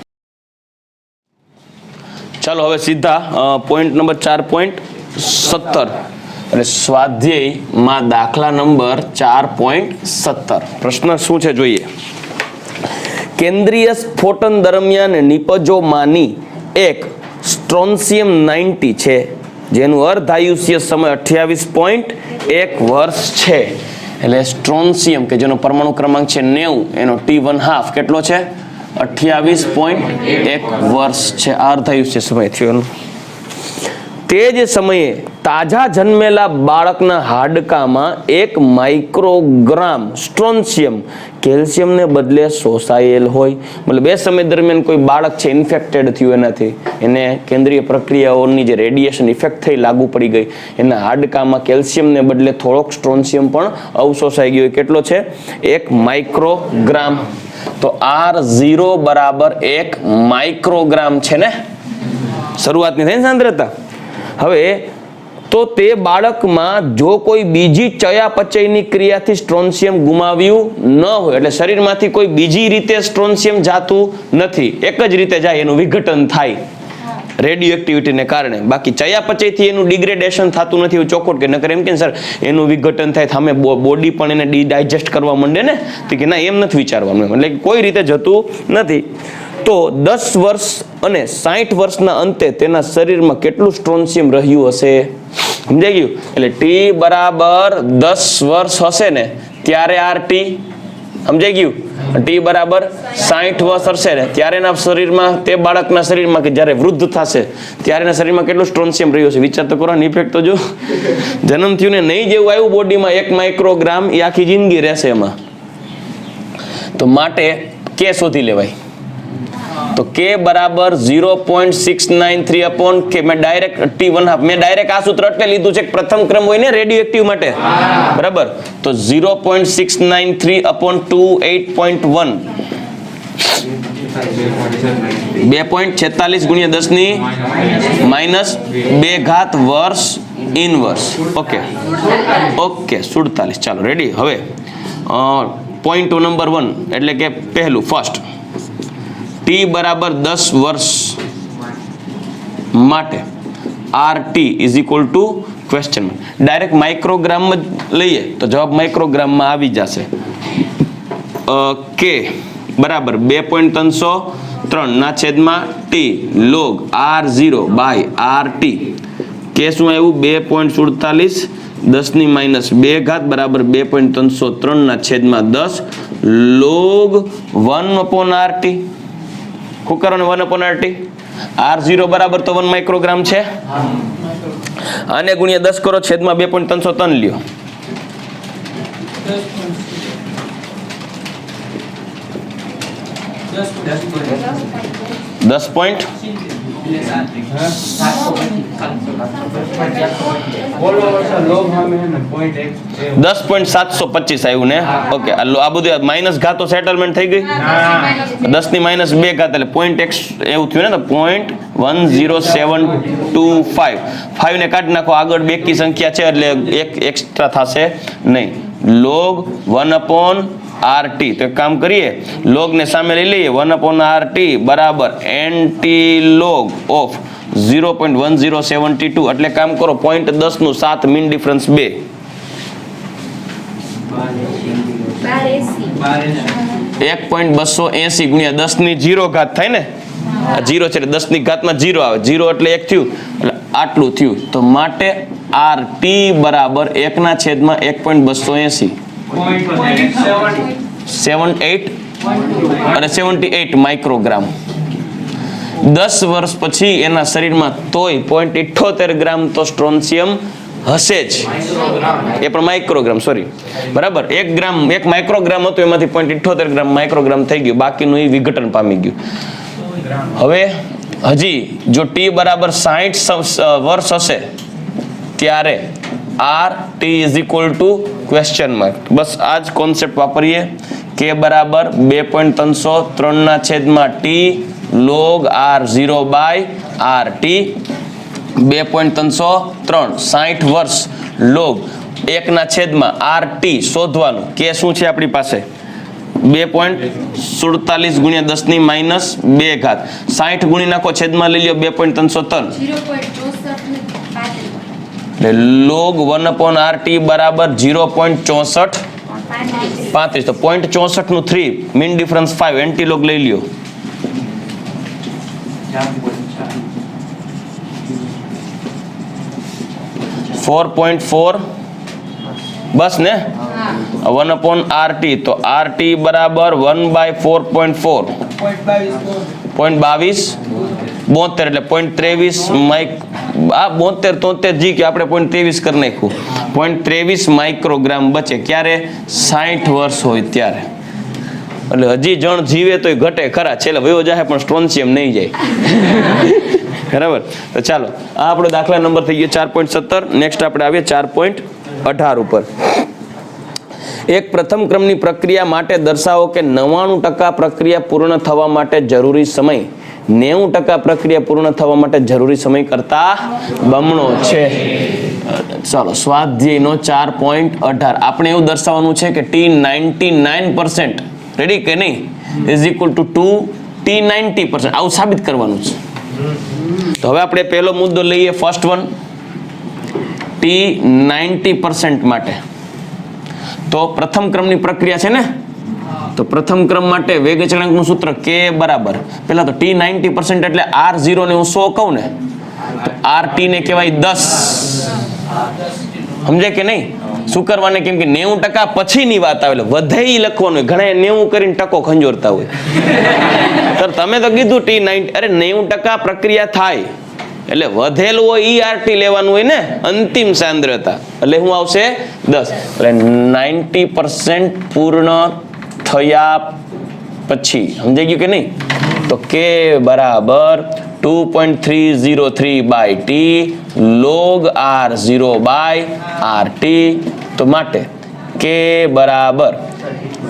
ચાલો હવે સીધા પોઈન્ટ નંબર 4.17 એટલે સ્વાધ્યાયમાં દાખલા નંબર 4.17 પ્રશ્ન શું છે જોઈએ. કેન્દ્રીય સ્ફોટન દરમિયાન નિપજોમાંની એક સ્ટ્રોન્શિયમ 90 છે જેનું અર્ધાયુષ્ય સમય 28.1 વર્ષ છે. એટલે સ્ટ્રોન્શિયમ કે જેનો પરમાણુ ક્રમાંક છે 90 એનો T1/2 કેટલો છે 28.1 વર્ષ છે અર્ધાયુષ્ય સમય થયો. તે જ સમયે તાજા જન્મેલા બાળકના હાડકામાં 1 માઇક્રોગ્રામ સ્ટ્રોન્શિયમ કેલ્શિયમને બદલે શોષાયેલ હોય. મતલબ એ સમય દરમિયાન કોઈ બાળક છે ઇન્ફેક્ટેડ થયું એનાથી એને કેન્દ્રીય પ્રક્રિયાઓની જે રેડિયેશન ઇફેક્ટ થઈ લાગુ પડી ગઈ એના હાડકામાં કેલ્શિયમને બદલે થોડોક સ્ટ્રોન્શિયમ પણ અવશોષાઈ ગયો. કેટલો છે 1 માઇક્રોગ્રામ. તો R0 બરાબર 1 માઇક્રોગ્રામ છે ને શરૂઆતની થઈ સાંદ્રતા. હવે તો તે બાળકમાં જો કોઈ બીજી ચયાપચયની ક્રિયાથી સ્ટ્રોન્શિયમ ગુમાવ્યું ન હોય એટલે શરીરમાંથી કોઈ બીજી રીતે સ્ટ્રોન્શિયમ જાતું નથી એક જ રીતે જાય એનું વિઘટન થાય રેડિયો એક્ટિવિટીને કારણે બાકી ચયાપચયથી એનું ડિગ્રેડેશન થતું નથી એવું ચોખ્ખું કે નકર એમ કે સર એનું વિઘટન થાય સામે બોડી પણ એને ડાયજેસ્ટ કરવા માંડે ને તો કે ના એમ નથી વિચારવાનું એટલે કોઈ રીતે જતું નથી. તો 10 વર્ષ અને 60 વર્ષના અંતે તેના શરીરમાં કેટલું સ્ટ્રોન્શિયમ રહ્યું હશે સમજાઈ ગયું. એટલે T બરાબર 10 વર્ષ હશે ને ત્યારે RT સમજાઈ ગયું. T બરાબર 60 વર્ષ હશે ને ત્યારે એના શરીરમાં તે બાળકના શરીરમાં કે જ્યારે વૃદ્ધ થશે ત્યારે એના શરીરમાં કેટલું સ્ટ્રોન્શિયમ રહ્યું છે વિચાર તો કરો ને ઇફેક્ટ તો જો જન્મ થયું ને નહીં જેવું આવ્યું બોડીમાં 1 માઇક્રોગ્રામ એ આખી જિંદગી રહેશે એમાં. તો માટે કે શોધી લેવાય तो k बराबर 0.693 अपॉन k मैं डायरेक्ट T1/2 मैं डायरेक्ट आ सूत्र એટલે લીધું છે કે પ્રથમ ક્રમ હોય ને રેડિયોએક્ટિવ માટે બરાબર તો 0.693 अपॉन 28.1 2.46 ગુણ્યા 10 ની -2 ઘાત વર્ષ ઇનવર્સ ઓકે ઓકે 47 ચાલો રેડી હવે પોઈન્ટ નંબર 1 એટલે કે પહેલું ફર્સ્ટ t બરાબર 10 વર્ષ માટે RT is equal two question direct microgram માં લઈએ તો જવાબ માઇક્રોગ્રામ માં આવી જશે k બરાબર 2.303 ના છેદમાં t log r0 by rt કે શું આવ્યું 2.47 10 ની -2 ઘાત બરાબર 2.303 ના છેદમાં 10 log 1 upon rt શું કરો ને 1 upon rt r0 બરાબર તો 1 માઇક્રોગ્રામ છે આને ગુણ્યા 10 કરો છેદમાં 2.303 લ્યો 10 point 10.725 આવ્યું ને ઓકે આ બધું માઇનસ ઘાતો સેટલમેન્ટ થઈ ગઈ 10 ની -2 ઘાત એટલે પોઈન્ટ x એવું થયું ને તો 0.10725 5 ને કાઢી નાખો આગળ બેકી સંખ્યા છે એટલે એક એક્સ્ટ્રા થશે નહીં log 1 upon RT તો એક કામ કરીએ log ને સામે લઈ લઈએ 1 upon RT બરાબર anti-log of 0.1072 એટલે કામ કરો પોઈન્ટ 10 નું 7 મીન ડિફરન્સ 2 1.280 ગુણ્યા 10 ની 0 ઘાત થાય ને આ 0 છે એટલે 10 ની ઘાતમાં 0 આવે 0 એટલે 1 થયું એટલે આટલું થયું તો માટે RT બરાબર 1 ના છેદમાં 1.280 78 માઇક્રોગ્રામ 10 વર્ષ પછી એના શરીરમાં તોય 0.78 ગ્રામ તો સ્ટ્રોન્શિયમ હશે જ એ પણ માઇક્રોગ્રામ સોરી બરાબર 1 માઇક્રોગ્રામ હતો એમાંથી 0.78 ગ્રામ માઇક્રોગ્રામ થઈ ગયું બાકીનું એ વિઘટન પામી ગયું હવે હજી જો t બરાબર 60 વર્ષ હશે ત્યારે RT is equal to question mark બસ આ જ કોન્સેપ્ટ વાપરીએ k બરાબર 2.303 ના છેદમાં t log r0 by rt 2.303 60 વર્ષ log 1 ના છેદમાં rt શોધવાનું કે શું છે આપણી પાસે 2.47 ગુણ્યા 10 ની -2 ઘાત 60 ગુણી નાખો છેદમાં લઈ લ્યો 2.303 એટલે log 1 upon rt બરાબર 0.64 35 તો 0.64 નું 3 મીન ડિફરન્સ 5 એન્ટી લોગ લઈ લ્યો 4.4 બસ ને 1 upon rt તો rt બરાબર 1/4.4 0.22 72 એટલે 0.23 માઇક આ 72 73 જી કે આપણે 0.23 કરી નાખ્યું 0.23 માઇક્રોગ્રામ બચે ક્યારે 60 વર્ષ હોય ત્યારે એટલે હજી જણ જીવે તો ઘટે ખરા છેલ્લે વયો જાય પણ સ્ટ્રોન્શિયમ નહીં જાય બરાબર તો ચાલો આ આપણો દાખલા નંબર થઈ ગયો 4.17 નેક્સ્ટ આપણે આવીએ 4.18 ઉપર એક પ્રથમ ક્રમની પ્રક્રિયા માટે દર્શાવો કે 99% પ્રક્રિયા પૂર્ણ થવા માટે જરૂરી સમય 90% પ્રક્રિયા પૂર્ણ થવા માટે જરૂરી સમય કરતા બમણો છે ચાલો સ્વાધ્યાયનો 4.18 આપણે એવું દર્શાવવાનું છે કે T99% રેડી કે નહીં ઇઝ ઇક્વલ ટુ T90% આવું સાબિત કરવાનું છે તો હવે આપણે પહેલો મુદ્દો લઈએ ફર્સ્ટ વન T90% માટે તો પ્રથમ ક્રમની પ્રક્રિયા છે ને તો પ્રથમ ક્રમ માટે વેગ અચળાંકનું સૂત્ર k બરાબર પહેલા તો T90% એટલે R0 ને હું 100 કહું ને તો RT ને કહેવાય 10 સમજે કે નહીં શું કરવાને કેમ કે 90% પછીની વાત આવે વધે ઈ લખવાનું ઘણા 90 કરીને ટકો ખંજોરતા હોય સર તમે તો કીધું T90 અરે 90% પ્રક્રિયા થાય એટલે વધેલું હોય ઈ RT લેવાનું હોય ને અંતિમ સાંદ્રતા એટલે શું આવશે 10 એટલે 90% પૂર્ણ થયા પછી સમજાઈ ગયું કે નહીં તો k બરાબર 2.303 by T log r0 by rt. તો માટે k બરાબર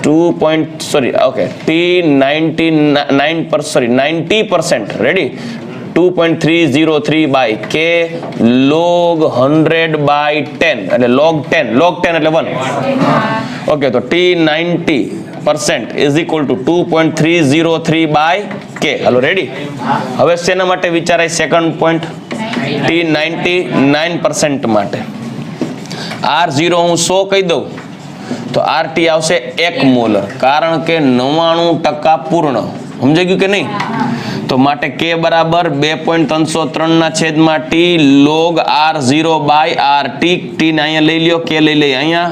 90% ready 2.303 by k log 100 by 10 એટલે log 10 એટલે 1. ઓકે, તો t90% is equal to 2.303 by k. હાલો રેડી. હવે શેના માટે વિચારાય સેકન્ડ પોઈન્ટ t99% માટે. r0 હું 100 કહી દઉં તો rt આવશે 1 મોલર, કારણ કે 99% પૂર્ણ. સમજાઈ ગયું કે નહીં? તો માટે k બરાબર 2.303 ના છેદમાં t log r0 by rt. t ને અહીંયા લઈ લ્યો, k લઈ લઈએ અહીંયા.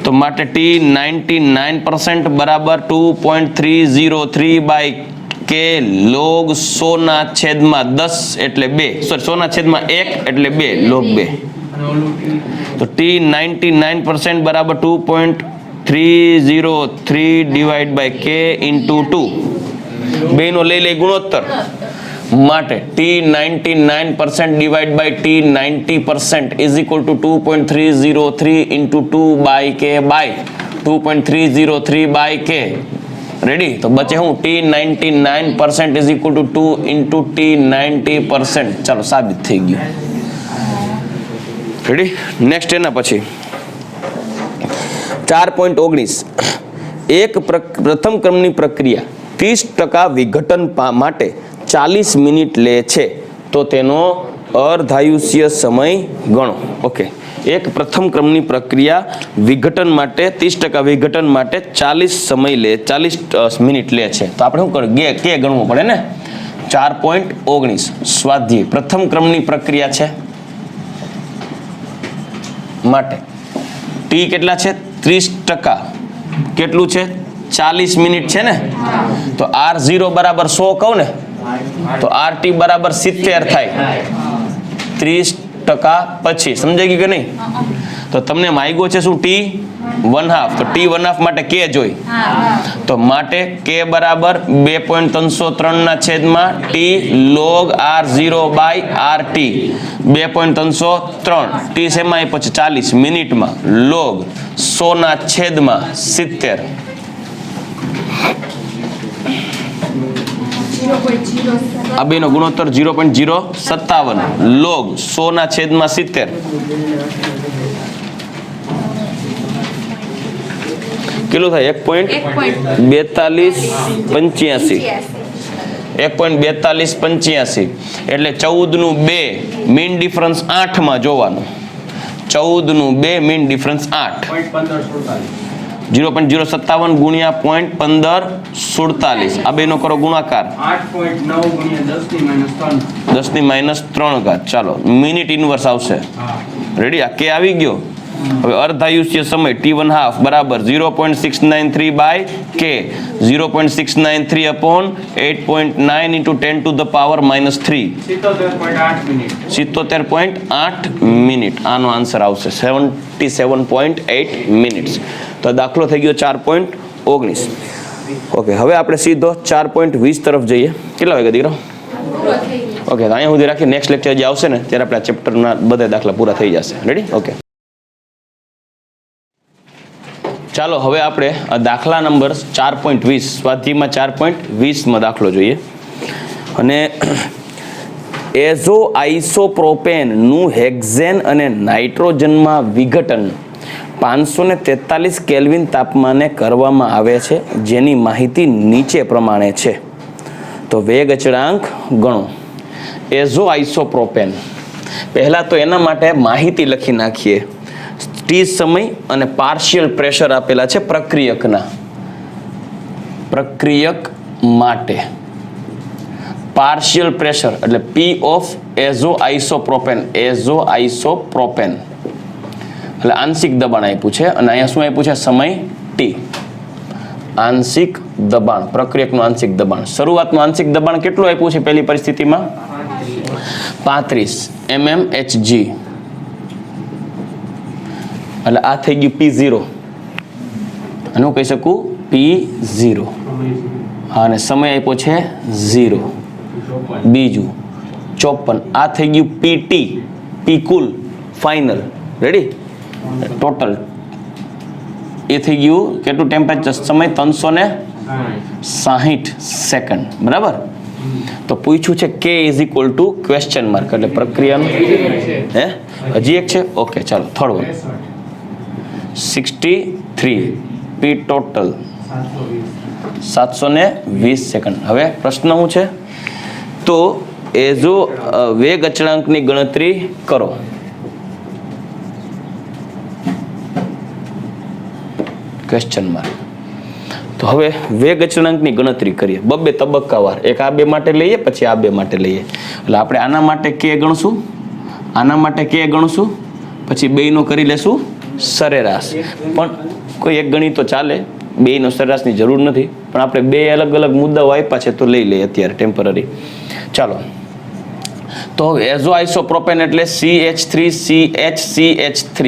તો માટે t99% બરાબર 2.303 બાય k log 100 ના છેદમાં 10 એટલે 2, સોરી 100 ના છેદમાં 1 એટલે 2 log 2. તો t99% બરાબર 2.303 ડિવાઈડ બાય k ઇન્ટુ 2. બેનો લઈ લઈ ગુણોત્તર. માટે t99% divide by t90% is equal to 2.303 into 2 by k by 2.303 by k. Ready. તો બચે હું t99% is equal two 2 into t90%. ચાલો સાબિત થઈ ગયું. રેડી. નેક્સ્ટ એના પછી 4.19 એક પ્રથમ ક્રમની પ્રક્રિયા 30% વિઘટન માટે 40 મિનિટ લે છે, તો તેનો અર્ધાયુષ્ય સમય ગણો. ઓકે, એક પ્રથમ ક્રમની પ્રક્રિયા વિઘટન માટે 30% વિઘટન માટે 40 મિનિટ લે છે, તો આપણે શું કરીએ? કે ગણવું પડે ને. 4.19 સ્વાધ્યાય પ્રથમ ક્રમની પ્રક્રિયા છે માટે ટી કેટલા છે? 30%. કેટલું છે? 40 મિનિટ છે ને. તો r0 બરાબર 100 કહું ને, તો rt બરાબર 70 થાય 30% પછી. સમજાઈ ગયું કે નહીં? તો તમને માગ્યો છે શું? t1/2. તો t1/2 માટે k જોઈ. તો માટે k બરાબર 2.303 ના છેદમાં t log r0 by rt. 2.303 t શેમાં આપ્યો છે? 40 મિનિટમાં. log 100 ના છેદમાં 70. આ બેનો ગુણોત્તર 0.057 log 100 ના છેદમાં 70. કેટલું થાય? 1.4285. 1.4285 એટલે 14 નું 2 મીન ડિફરન્સ 8 માં જોવાનું. 14 નું 2 મીન ડિફરન્સ 8. 0.057 ગુણ્યા 0.1547. આ બેનો કરો ગુણાકાર. 10 ની -3 ચાલો મિનિટ ઇનવર્સ આવશે. રેડી. આ કે આવી ગયો. હવે અર્ધાયુષ્ય સમય t1/2 બરાબર 0.693 by k. 0.693 upon 8.9 into 10 to the power -3. 77.8 minute. આનો આન્સર આવશે 77.8 મિનિટ્સ. તો દાખલો થઈ ગયો 4.19. ઓકે, હવે આપણે સીધો 4.20 તરફ જઈએ. કેટલા વાગ્યા દીકરો? ઓકે, તો અહીંયા સુધી રાખી. નેક્સ્ટ લેક્ચર જે આવશે ને ત્યારે આપણે આ ચેપ્ટરના બધા દાખલા પૂરા થઈ જશે. રેડી? ઓકે, ચાલો હવે આપણે દાખલા નંબર 4.20 સ્વાધ્યાયમાં 4.20 દાખલો જોઈએ. અને એઝો આઇસોપ્રોપેનનું હેક્ઝેન અને નાઇટ્રોજનમાં વિઘટન 543 કેલ્વિન તાપમાને કરવામાં આવે છે, જેની માહિતી નીચે પ્રમાણે છે. તો વેગ અચળાંક ગણો. એઝો આઇસોપ્રોપેન, પહેલાં તો એના માટે માહિતી લખી નાખીએ. ટી સમય અને પાર્શિયલ પ્રેશર આપેલા છે પ્રક્રિયકના. પ્રક્રિયક માટે પાર્શિયલ પ્રેશર એટલે P ઓફ એઝો આઇસોપ્રોપેન. એઝો આઇસોપ્રોપેન એટલે આંશિક દબાણ આપ્યું છે, અને અહીંયા શું આપ્યું છે? સમય T. આંશિક દબાણ, પ્રક્રિયકનું આંશિક દબાણ. શરૂઆતનું આંશિક દબાણ કેટલું આપ્યું છે પહેલી પરિસ્થિતિમાં? 35 mmHg. એટલે આ થઈ ગયું P0. અને હું કહી શકું P0. હા, અને સમય આપ્યો છે 0. બીજું 54. આ થઈ ગયું પીટી, પી કુલ ફાઇનલ. રેડી? ટોટલ એ થઈ ગયું કેટલું ટેમ્પરેચર? સમય 360 સેકન્ડ. બરાબર? તો પૂછ્યું છે કે is equal two question mark, એટલે પ્રક્રિયાનું હે હજી એક છે. ઓકે, ચાલો થર્ડ વન 63 પી ટોટલ 720 સેકન્ડ. હવે પ્રશ્ન શું છે? તો એ જો વેગ અચળાંકની ગણતરી કરો. Question mark. તો હવે વેગ અચળાંકની ગણતરી કરીએ બબ્બે તબક્કાવાર. એક આ બે માટે લઈએ, પછી આ બે માટે લઈએ. એટલે આપણે આના માટે કે ગણશું, આના માટે કે ગણશું, પછી બેયનો કરી લેશું સરેરાશ. પણ કોઈ એક ગણી તો ચાલે, બેયનો સરેરાશની જરૂર નથી. પણ આપણે બે અલગ અલગ મુદ્દાઓ આપ્યા છે તો લઈ લઈએ અત્યારે ટેમ્પરરી. ચાલો, તો એઝો આઇસોપ્રોપેન એટલે CH3CH3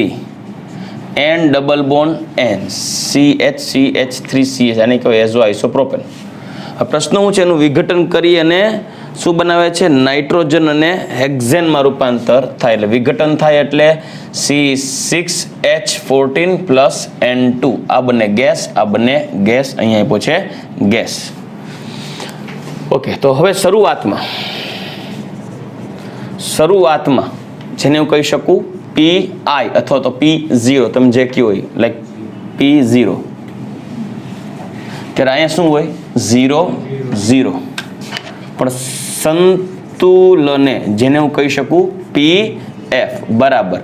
N double bond N CH3CH, આને કહેવાય એઝો આઇસોપ્રોપેન. આ પ્રશ્ન શું છે? એનું વિઘટન કરી અને શું બનાવે છે? નાઇટ્રોજન અને હેક્ઝેનમાં રૂપાંતર થાય. એટલે વિઘટન થાય એટલે C6H14 પ્લસ N2. આ બંને ગેસ, આ બંને ગેસ. અહીંયા આપ્યો છે ગેસ. ઓકે, તો હવે શરૂઆતમાં જેને હું કહી શકું PI અથવા તો P0, તમે જે કહો હોય, લાઈક P0. ત્યારે અહીંયા શું હોય? 0 0. પણ સંતુલને જેને હું કહી શકું PF બરાબર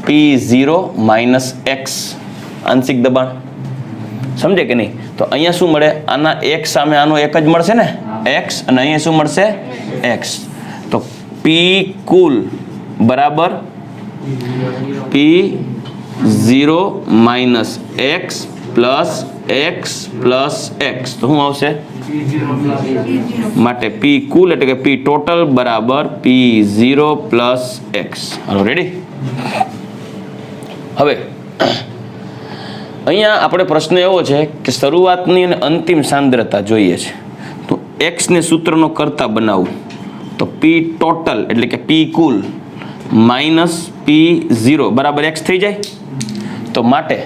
P0 માઇનસ X, આંશિક દબાણ. સમજે કે નહીં? તો અહીંયા શું મળે? આના એક સામે આનો એક જ મળશે ને, X, અને અહીંયા શું મળશે? X. તો P કુલ બરાબર P0 minus X plus X plus X. તો શું આવશે? માટે P કુલ એટલે કે P ટોટલ બરાબર P0 પ્લસ X. હાલો, રેડી? હવે અહીંયા આપણે પ્રશ્ન એવો છે કે શરૂઆતની અને અંતિમ સાંદ્રતા જોઈએ છે. તો X ને સૂત્રનો કરતા બનાવવું. તો P ટોટલ એટલે કે P કુલ માઇનસ P0 બરાબર X થઈ જાય. તો માટે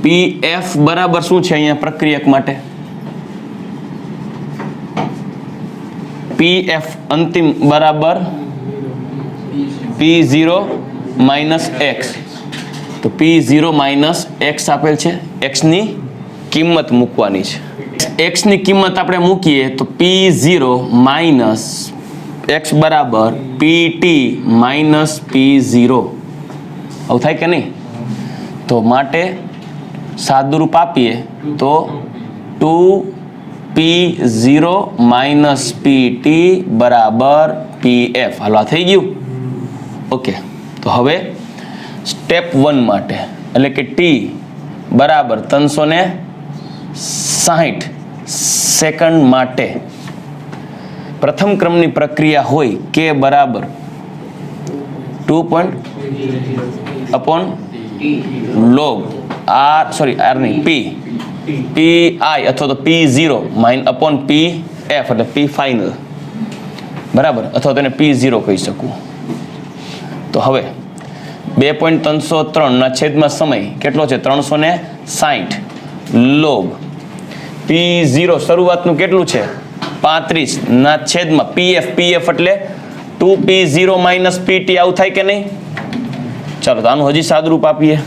PF બરાબર શું છે અહીંયા પ્રક્રિયક માટે? PF અંતિમ બરાબર P0 માઇનસ X. તો P0 માઇનસ X આપેલ છે. X ની કિંમત મૂકવાની છે. X ની કિંમત આપણે મૂકીએ તો P0 માઇનસ X બરાબર PT માઇનસ P0. આવું થાય કે નહીં? તો માટે સાદુરૂપ આપીએ તો 2P0 માઇનસ PT બરાબર PF. હાલો, આ થઈ ગયું. ઓકે, તો હવે સ્ટેપ 1 માટે એટલે કે T બરાબર 360 સેકન્ડ માટે પ્રથમ ક્રમની પ્રક્રિયા હોય કે બરાબર 2 અપોન log R ની P PI અથવા તો P0 અપોન PF એટલે P ફાઇનલ બરાબર, અથવા તેને P0 કહી શકું. તો હવે 2.303 ના છેદમાં સમય કેટલો છે? 360 log P0 શરૂઆતનું કેટલું છે? 35 ના છેદમાં PF એટલે 2P0 માઇનસ PT. આવું થાય કે નહીં? ચાલો, તો આનું હજી સાદુરૂપ આપીએ.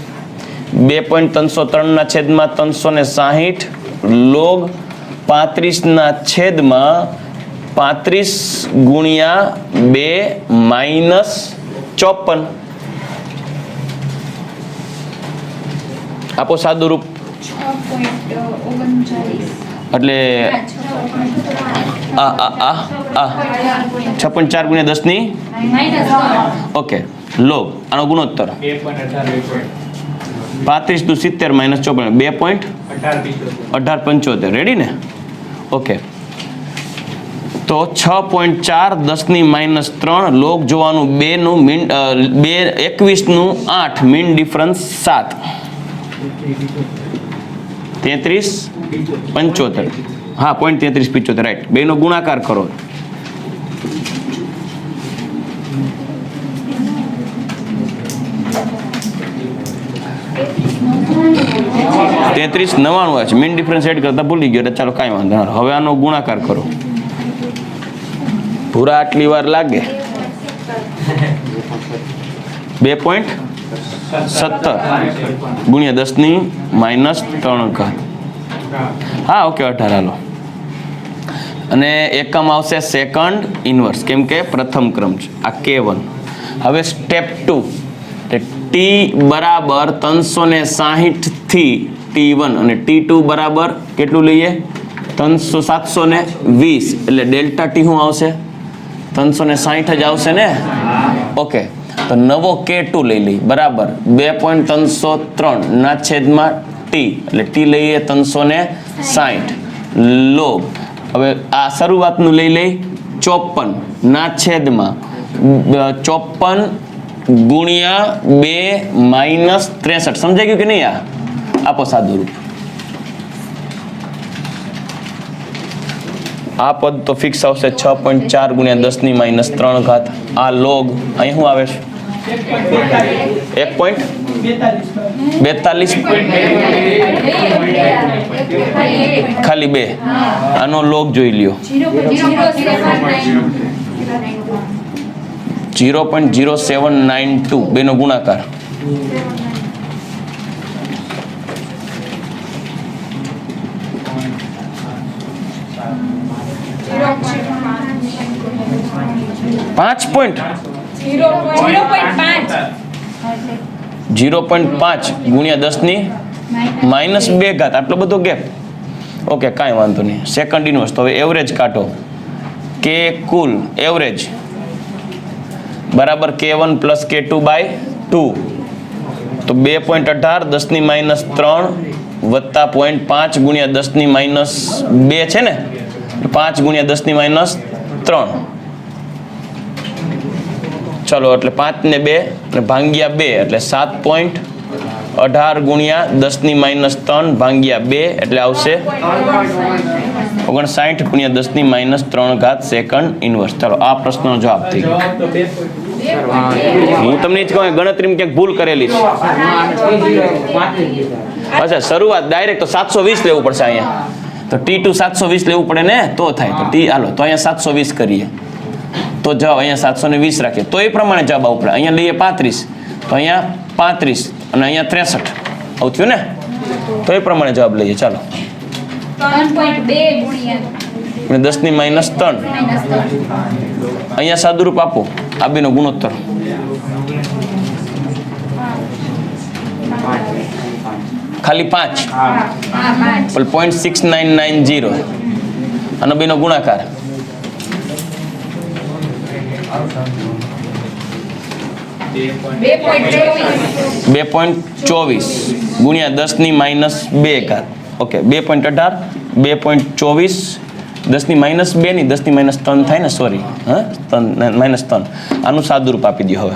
2.303 ના છેદમાં 360 log 35 ના છેદમાં 35 ગુણ્યા 2 માઇનસ 54. આપો સાદુરૂપ. એટલે 56 4 ગુણ્યા 10 ની ઓકે લોગ. આનો ગુણોત્તર 35 × 70 માઇનસ 54 2.1875. રેડી ને? ઓકે, તો 6.4 10 ની માઇનસ 3 લોગ જોવાનું 2 નું મીન 2 21 નું 8 મીન ડિફરન્સ 7. 3375 હા 0.3375 રાઈટ. બેનો ગુણાકાર કરો. 3399 છે. મીન ડિફરન્સ એડ કરતા ભૂલી ગયો એટલે ચાલો કાંઈ વાંધો નહીં. હવે આનો ગુણાકાર કરો. પૂરા આટલી વાર લાગે. 2.17 ગુણ્યા 10⁻³ હા ઓકે 18 હાલો. અને એકમ આવશે સેકન્ડ ઇનવર્સ કેમ કે પ્રથમ ક્રમ છે આ K1. હવે સ્ટેપ 2 ટી બરાબર 360 થી T1 અને T2 બરાબર કેટલું લઈએ 720 એટલે ડેલ્ટા ટી શું આવશે 360 જ આવશે ને. ઓકે તો નવો K2 લઈ લઈ બરાબર 2.303 ના છેદમાં ટી એટલે ટી લઈએ 360 લોગ. હવે આ શરૂઆતનું લઈ લઈ 54 ના છેદમાં 54 ગુણ્યા 2 - 63 સમજાઈ ગયું કે નહીં? આ આપો સાદું રૂપ. આ પદ તો ફિક્સ આવશે 6.4 ગુણ્યા 10⁻³ આ લોગ અહીં શું આવે છે 1.42 ખાલી 2 આનો લોગ જોઈ લ્યો 0.0792 બેનો ગુણાકાર 0.5 ગુણ્યા 10⁻². આટલો બધો ગેપ. ઓકે કાંઈ વાંધો નહીં. સેકન્ડ ઇનવર્સ તો હવે એવરેજ કાઢો. કે કુલ એવરેજ બરાબર K1 પ્લસ K2 બાય 2 તો 2.18 10⁻³ વત્તા 0.5 ગુણ્યા 10⁻² છે ને 5 ગુણ્યા 10⁻³ ચલો એટલે 5 ને 2 અને ભાંગ્યા 2 એટલે 7.18 ગુણ્યા 10⁻³ ભાંગ્યા 2 એટલે આવશે 59 ગુણ્યા 10⁻³ સેકન્ડ ઇનવર્સ. ચાલો આ પ્રશ્નનો જવાબ થઈ ગયો. હું તમને જ કહું ગણતરીમાં ક્યાંક ભૂલ કરેલી છે. અચ્છા શરૂઆત ડાયરેક્ટ તો 720 લેવું પડશે અહીંયા તો T2 720 લેવું પડે ને તો થાય તો ટી હાલો તો અહીંયા 720 કરીએ તો જવાબ અહીંયા 720 રાખીએ તો એ પ્રમાણે જવાબ આવવું પડે. અહીંયા લઈએ 35 તો અહીંયા 35 અને અહીંયા 63 આવું થયું ને તો એ પ્રમાણે જવાબ લઈએ. ચાલો 10⁻³ અહીંયા સાદુરૂપ આપો આ બેનો ગુણોત્તર ખાલી 5 0.6990 અને બેનો ગુણાકાર 2.24 ગુણ્યા 10⁻². ઓકે 2.18 2.24 10⁻² ની 10⁻³ થાય ને સોરી હા -3 આનું સાદુરૂપ આપી દો. હવે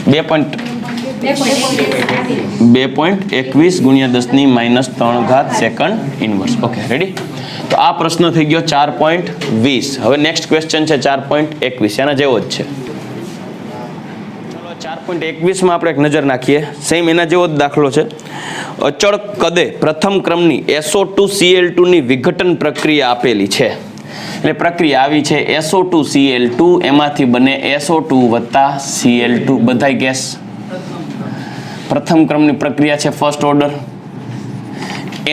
2.21 ગુણ્યા 10⁻³ સેકન્ડ ઇનવર્સ. Okay ready. તો આ પ્રશ્ન થઈ ગયો 4.20. હવે નેક્સ્ટ ક્વેશ્ચન છે 4.21 એના જેવો જ છે. ચાલો 4.21 માં આપણે એક નજર નાખીએ. સેમ એના જેવો જ દાખલો છે. અચળ કદે પ્રથમ ક્રમની SO2Cl2 ની વિઘટન પ્રક્રિયા આપેલી છે. એટલે પ્રક્રિયા આવી છે SO2Cl2 એમાંથી બને SO2 વત્તા Cl2 બધાય ગેસ. પ્રથમ ક્રમની પ્રક્રિયા છે ફર્સ્ટ ઓર્ડર.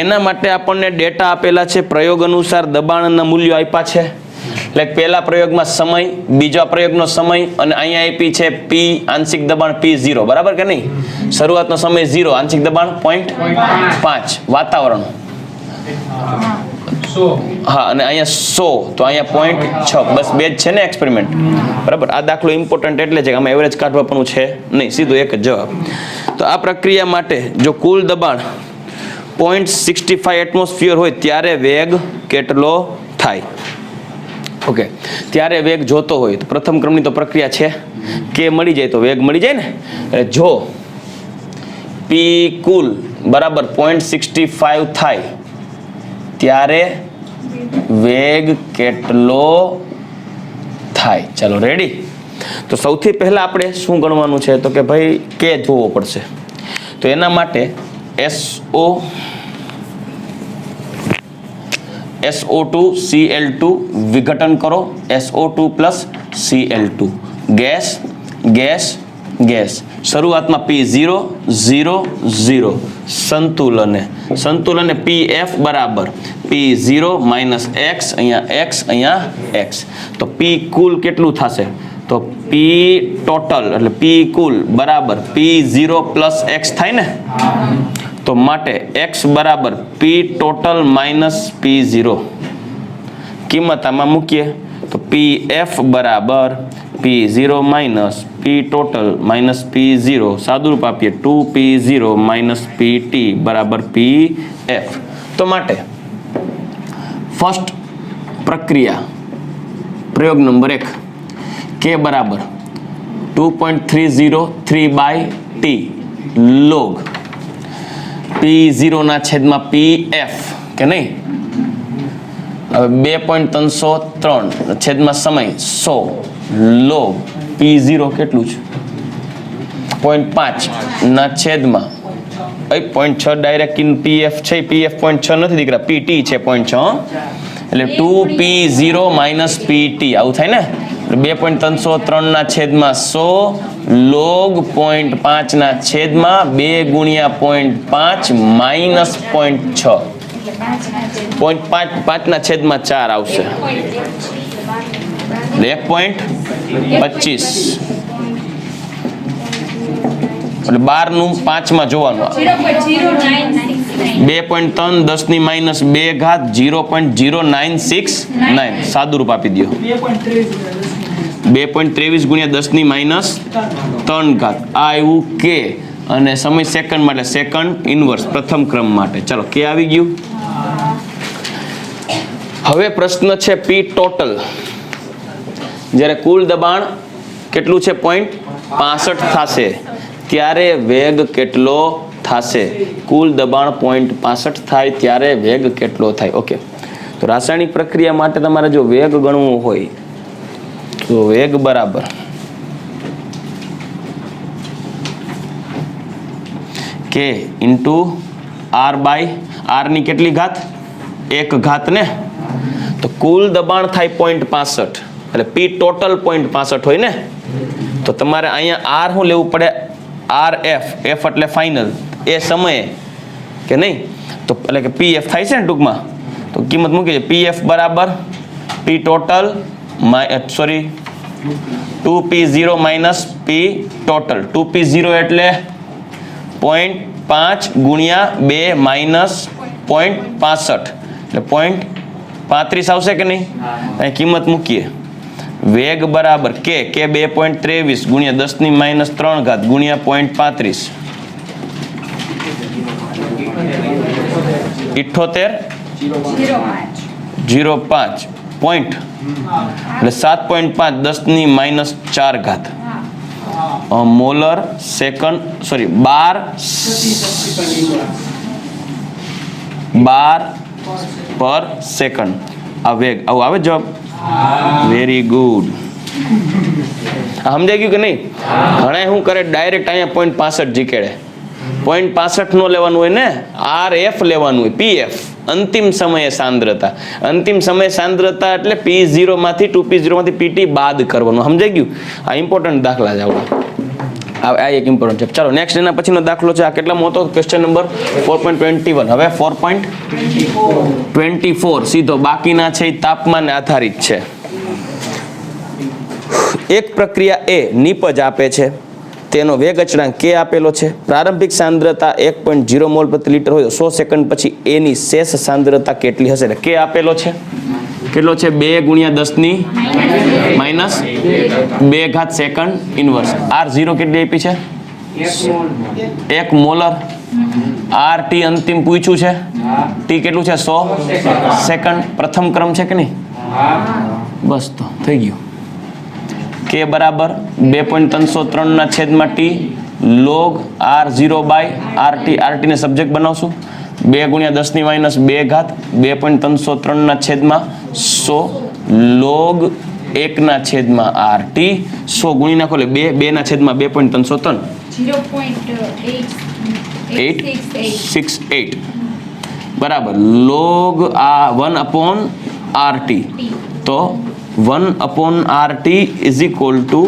એના માટે આપણને ડેટા આપેલા છે પ્રયોગ અનુસાર દબાણના મૂલ્યો આપ્યા છે. એટલે પહેલા પ્રયોગમાં સમય બીજા પ્રયોગનો સમય અને અહીંયા આપી છે P આંશિક દબાણ P0 બરાબર કે નહીં. શરૂઆતનો સમય 0 આંશિક દબાણ 0.5 વાતાવરણ હા અને અહીંયા 100 તો અહીંયા 0.6 બસ બે જ છે ને એક્સપેરિમેન્ટ બરાબર. આ દાખલો ઇમ્પોર્ટન્ટ એટલે છે કે આમાં એવરેજ કાઢવા પણ છે નહીં સીધો એક જ જવાબ. તો આ પ્રક્રિયા માટે જો કુલ દબાણ 0.65 એટમોસ્ફિયર હોય ત્યારે વેગ કેટલો થાય? ઓકે ત્યારે વેગ જોતો હોય તો પ્રથમ ક્રમની તો પ્રક્રિયા છે કે મળી જાય તો વેગ મળી જાય ને. એટલે જો પી કુલ બરાબર 0.65 થાય ત્યારે વેગ કેટલો થાય? ચાલો રેડી. તો સૌથી પહેલા આપણે શું ગણવાનું છે તો કે ભાઈ કે જોવો પડશે. તો એના માટે SO2 Cl2 વિઘટન કરો, SO2 plus Cl2, gas gas gas. શરૂઆતમાં P0 0 0, સંતુલને PF બરાબર P0 માઇનસ x, અહીંયા x અહીંયા x. તો P કુલ કેટલું થશે? તો P ટોટલ એટલે P કુલ બરાબર P0 પ્લસ x થાય ને. તો માટે x બરાબર P ટોટલ માઇનસ P0. કિંમત આમાં મૂકીએ તો PF બરાબર P0 minus P total minus P0, સાદુરૂપ આપીએ 2P0 માઇનસ PT બરાબર PF. તો માટે ફર્સ્ટ પ્રક્રિયા પ્રયોગ નંબર 1 કે બરાબર 2.303/t log P0 ના છેદમાં PF કે નહીં. હવે 2.303 છેદમાં સમય 100 log P0 કેટલું છે 0.5 ના છેદમાં 0.6 ડાયરેક્ટ ઇન PF છે. PF 0.6 નથી દીકરા, PT છે 0.6. એટલે 2P0 માઇનસ PT આવું થાય ને. 2.303 ના છેદમાં 100 log 0.5 ના છેદમાં 2 ગુણ્યા 0.5 માઇનસ 0.6, 0.5 ના છેદમાં 4 આવશે. 1.25 એટલે 12 નું 5 માં જોવાનું. 2.3 10 ની માઇનસ 2 ઘાત 0.0969, સાદુરૂપ આપી દો 2.23 ગુણ્યા 10 ની માઇનસ 3 ઘાત. આ આવ્યું કે, અને સમય સેકન્ડ માટે સેકન્ડ ઇનવર્સ પ્રથમ ક્રમ માટે. ચાલો કે આવી ગયું. હવે પ્રશ્ન છે P ટોટલ. જ્યારે કુલ દબાણ કેટલું છે 0.65 થશે ત્યારે વેગ કેટલો થશે? કુલ દબાણ 0.65 થાય ત્યારે વેગ કેટલો થાય? ઓકે. તો રાસાયણિક પ્રક્રિયા માટે તમારે જો વેગ ગણવું હોય તો વેગ બરાબર K into R by R ની કેટલી ઘાત? 1 ઘાત ને. તો કુલ દબાણ થાય 0.65 એટલે P ટોટલ 0.65 હોય ને. તો તમારે અહીંયા R શું લેવું પડે? RF, F એટલે ફાઇનલ, એ સમયે કે નહીં. તો એટલે કે PF થાય છે ને ટૂંકમાં. તો કિંમત મૂકી છે PF બરાબર P total 2P0 minus P total. 2P0 એટલે 0.5 ગુણ્યા 2 માઇનસ 0.65 એટલે 0.35 આવશે કે નહીં. અહીં કિંમત મૂકીએ. વેગ બરાબર K 2.23 ગુણ્યા 10 ની માઇનસ 3 ઘાત ગુણ્યા 0.35, 78.05 પોઈન્ટ એટલે 7.5 10 ની માઇનસ 4 ઘાત મોલર સેકન્ડ, સોરી 12 પર સેકન્ડ. આ વેગ આવું આવે જવાબ. Very good. સમજાઈ ગયું કે નહીં? ઘણા શું કરે ડાયરેક્ટ અહીંયા 0.65 જીકેડે. 0.65 નો લેવાનું હોય ને, RF લેવાનું હોય, PF અંતિમ સમયે સાંદ્રતા. અંતિમ સમયે સાંદ્રતા એટલે P0 માંથી 2P0 માંથી PT બાદ કરવાનું. સમજાઈ ગયું? આ ઇમ્પોર્ટન્ટ દાખલા છે આપણા. આ એક ઇમ્પોર્ટન્ટ છે. ચાલો નેક્સ્ટ એના પછીનો દાખલો છે. આ કેટલામાં હતો? Question number 4.21. હવે 4.24 સીધો બાકીના છે એ તાપમાન આધારિત છે. એક પ્રક્રિયા એ નિપજ આપે છે, તેનો વેગ અચળાંક K આપેલો છે. પ્રારંભિક સાંદ્રતા 1.0 મોલ પ્રતિ લિટર હોય તો 100 સેકન્ડ પછી એની શેષ સાંદ્રતા કેટલી હશે? એટલે K આપેલો છે. કેટલો છે? 2 ગુણ્યા 10 ની માઇનસ 2 ઘાત સેકન્ડ ઇનવર્સ. R0 કેટલી આપી છે? 1 મોલર. RT અંતિમ પૂછ્યું છે. T કેટલું છે? 100 સેકન્ડ. પ્રથમ ક્રમ છે કે નહીં? બસ તો થઈ ગયું. K બરાબર 2.303 ના છેદમાં T log r0 by RT ને સબ્જેક્ટ બનાવશું 2 ગુણ્યા 10 ની માઇનસ 2 ઘાત 2.303 ના છેદમાં 100 log 1 ના છેદમાં RT 100 ગુણી નાખો એટલે 2 ના છેદમાં 2.303 0.868 બરાબર log આ 1 upon RT તો 1 upon RT is equal to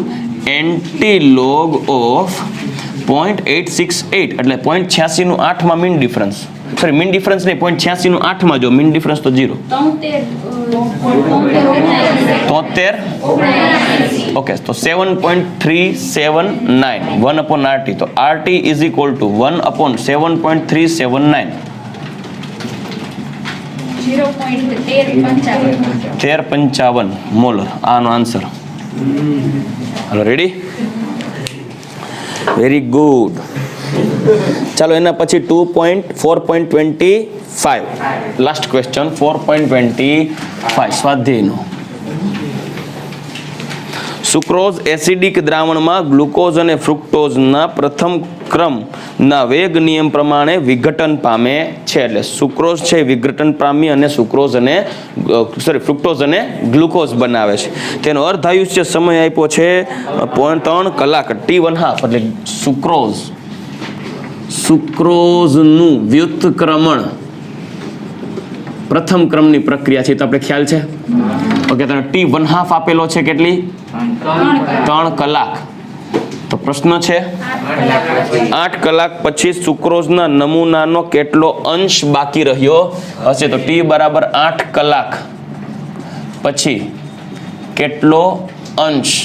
anti-log of 0.868 એટલે 0.86 નું 8 માં mean difference sorry mean difference નહીં 0.86 નું 8 માં જો મીન ડિફરન્સ તો 0 73 ઓકે તો 7.379 1 upon RT તો RT is equal to 1 upon 7.379 13.55 molar આનો આન્સર હાલો રેડી વેરી ગુડ ચાલો એના પછી 4.25 લાસ્ટ ક્વેશ્ચન 4.25 સ્વાધ્યાયનો સુક્રોઝ એસિડિક દ્રાવણમાં ગ્લુકોઝ અને ફ્રુક્ટોઝના પ્રથમ ક્રમના વેગ નિયમ પ્રમાણે વિઘટન પામે છે એટલે સુક્રોઝ છે વિઘટન પામી અને સુક્રોઝ અને ફ્રુક્ટોઝ અને ગ્લુકોઝ બનાવે છે તેનો અર્ધાયુષ્ય સમય આપ્યો છે 3 કલાક T1/2 એટલે સુક્રોઝનું વ્યુત્ક્રમણ પ્રથમ ક્રમની પ્રક્રિયા છે તો આપણે ખ્યાલ છે ઓકે તો T1/2 આપેલો છે કેટલી 3 કલાક તો પ્રશ્ન છે 8 કલાક પછી સુક્રોઝના નમૂનાનો કેટલો અંશ બાકી રહ્યો હશે તો T બરાબર 8 કલાક પછી કેટલો અંશ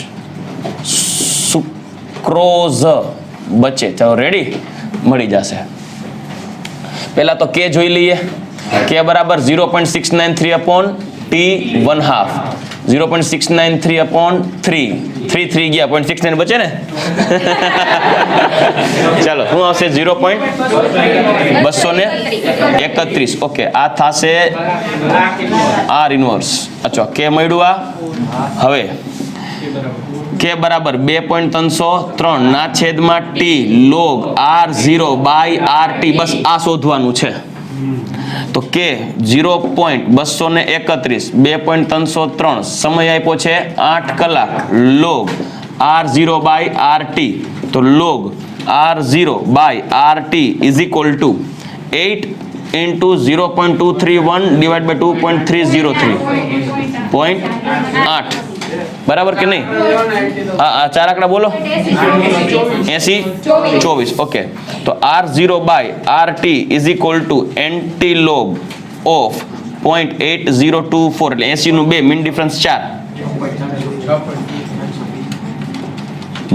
સુક્રોઝ બચે ચાલો રેડી મળી જશે પહેલા તો કે જોઈ લઈએ કે બરાબર 0.693 upon T1/2 0.693 upon 3 3 ગયા 0.69 બચે ને ચાલો શું આવશે 0.231 ઓકે આ થશે R ઇન્વર્સ અચ્છા કે મળ્યું આ હવે કે બરાબર 2.303 ના છેદમાં T log R0 by RT બસ આ શોધવાનું છે તો કે 0.231 2.303 સમય આપ્યો છે 8 કલાક log R0 બાય RT તો log R0 by RT is equal to 8 into 0.231 divided by 2.303 0.8 બરાબર કે નહીં આ ચાર આંકડા બોલો 80 24 ઓકે તો R0 by RT is equal to anti-log of 0.8024 એટલે 80 નું 2 મીન ડિફરન્સ 4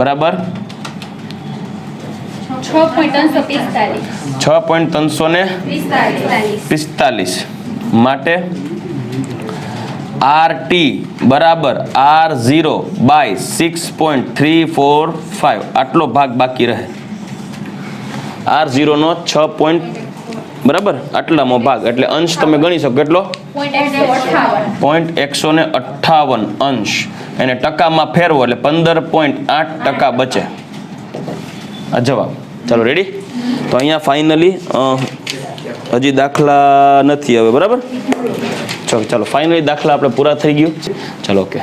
બરાબર 6.345 માટે RT બરાબર R0 બાય 6.345 આટલો ભાગ બાકી રહે R0 નો 6. બરાબર આટલામાં ભાગ એટલે અંશ તમે ગણી શકો કેટલો 0.158 અંશ એને ટકામાં ફેરવો એટલે 15.8% બચે આ જવાબ ચાલો રેડી તો અહીંયા ફાઇનલી હજી દાખલા નથી હવે બરાબર ચાલો ફાઇનલી દાખલા આપણે પૂરા થઈ ગયું ચાલો ઓકે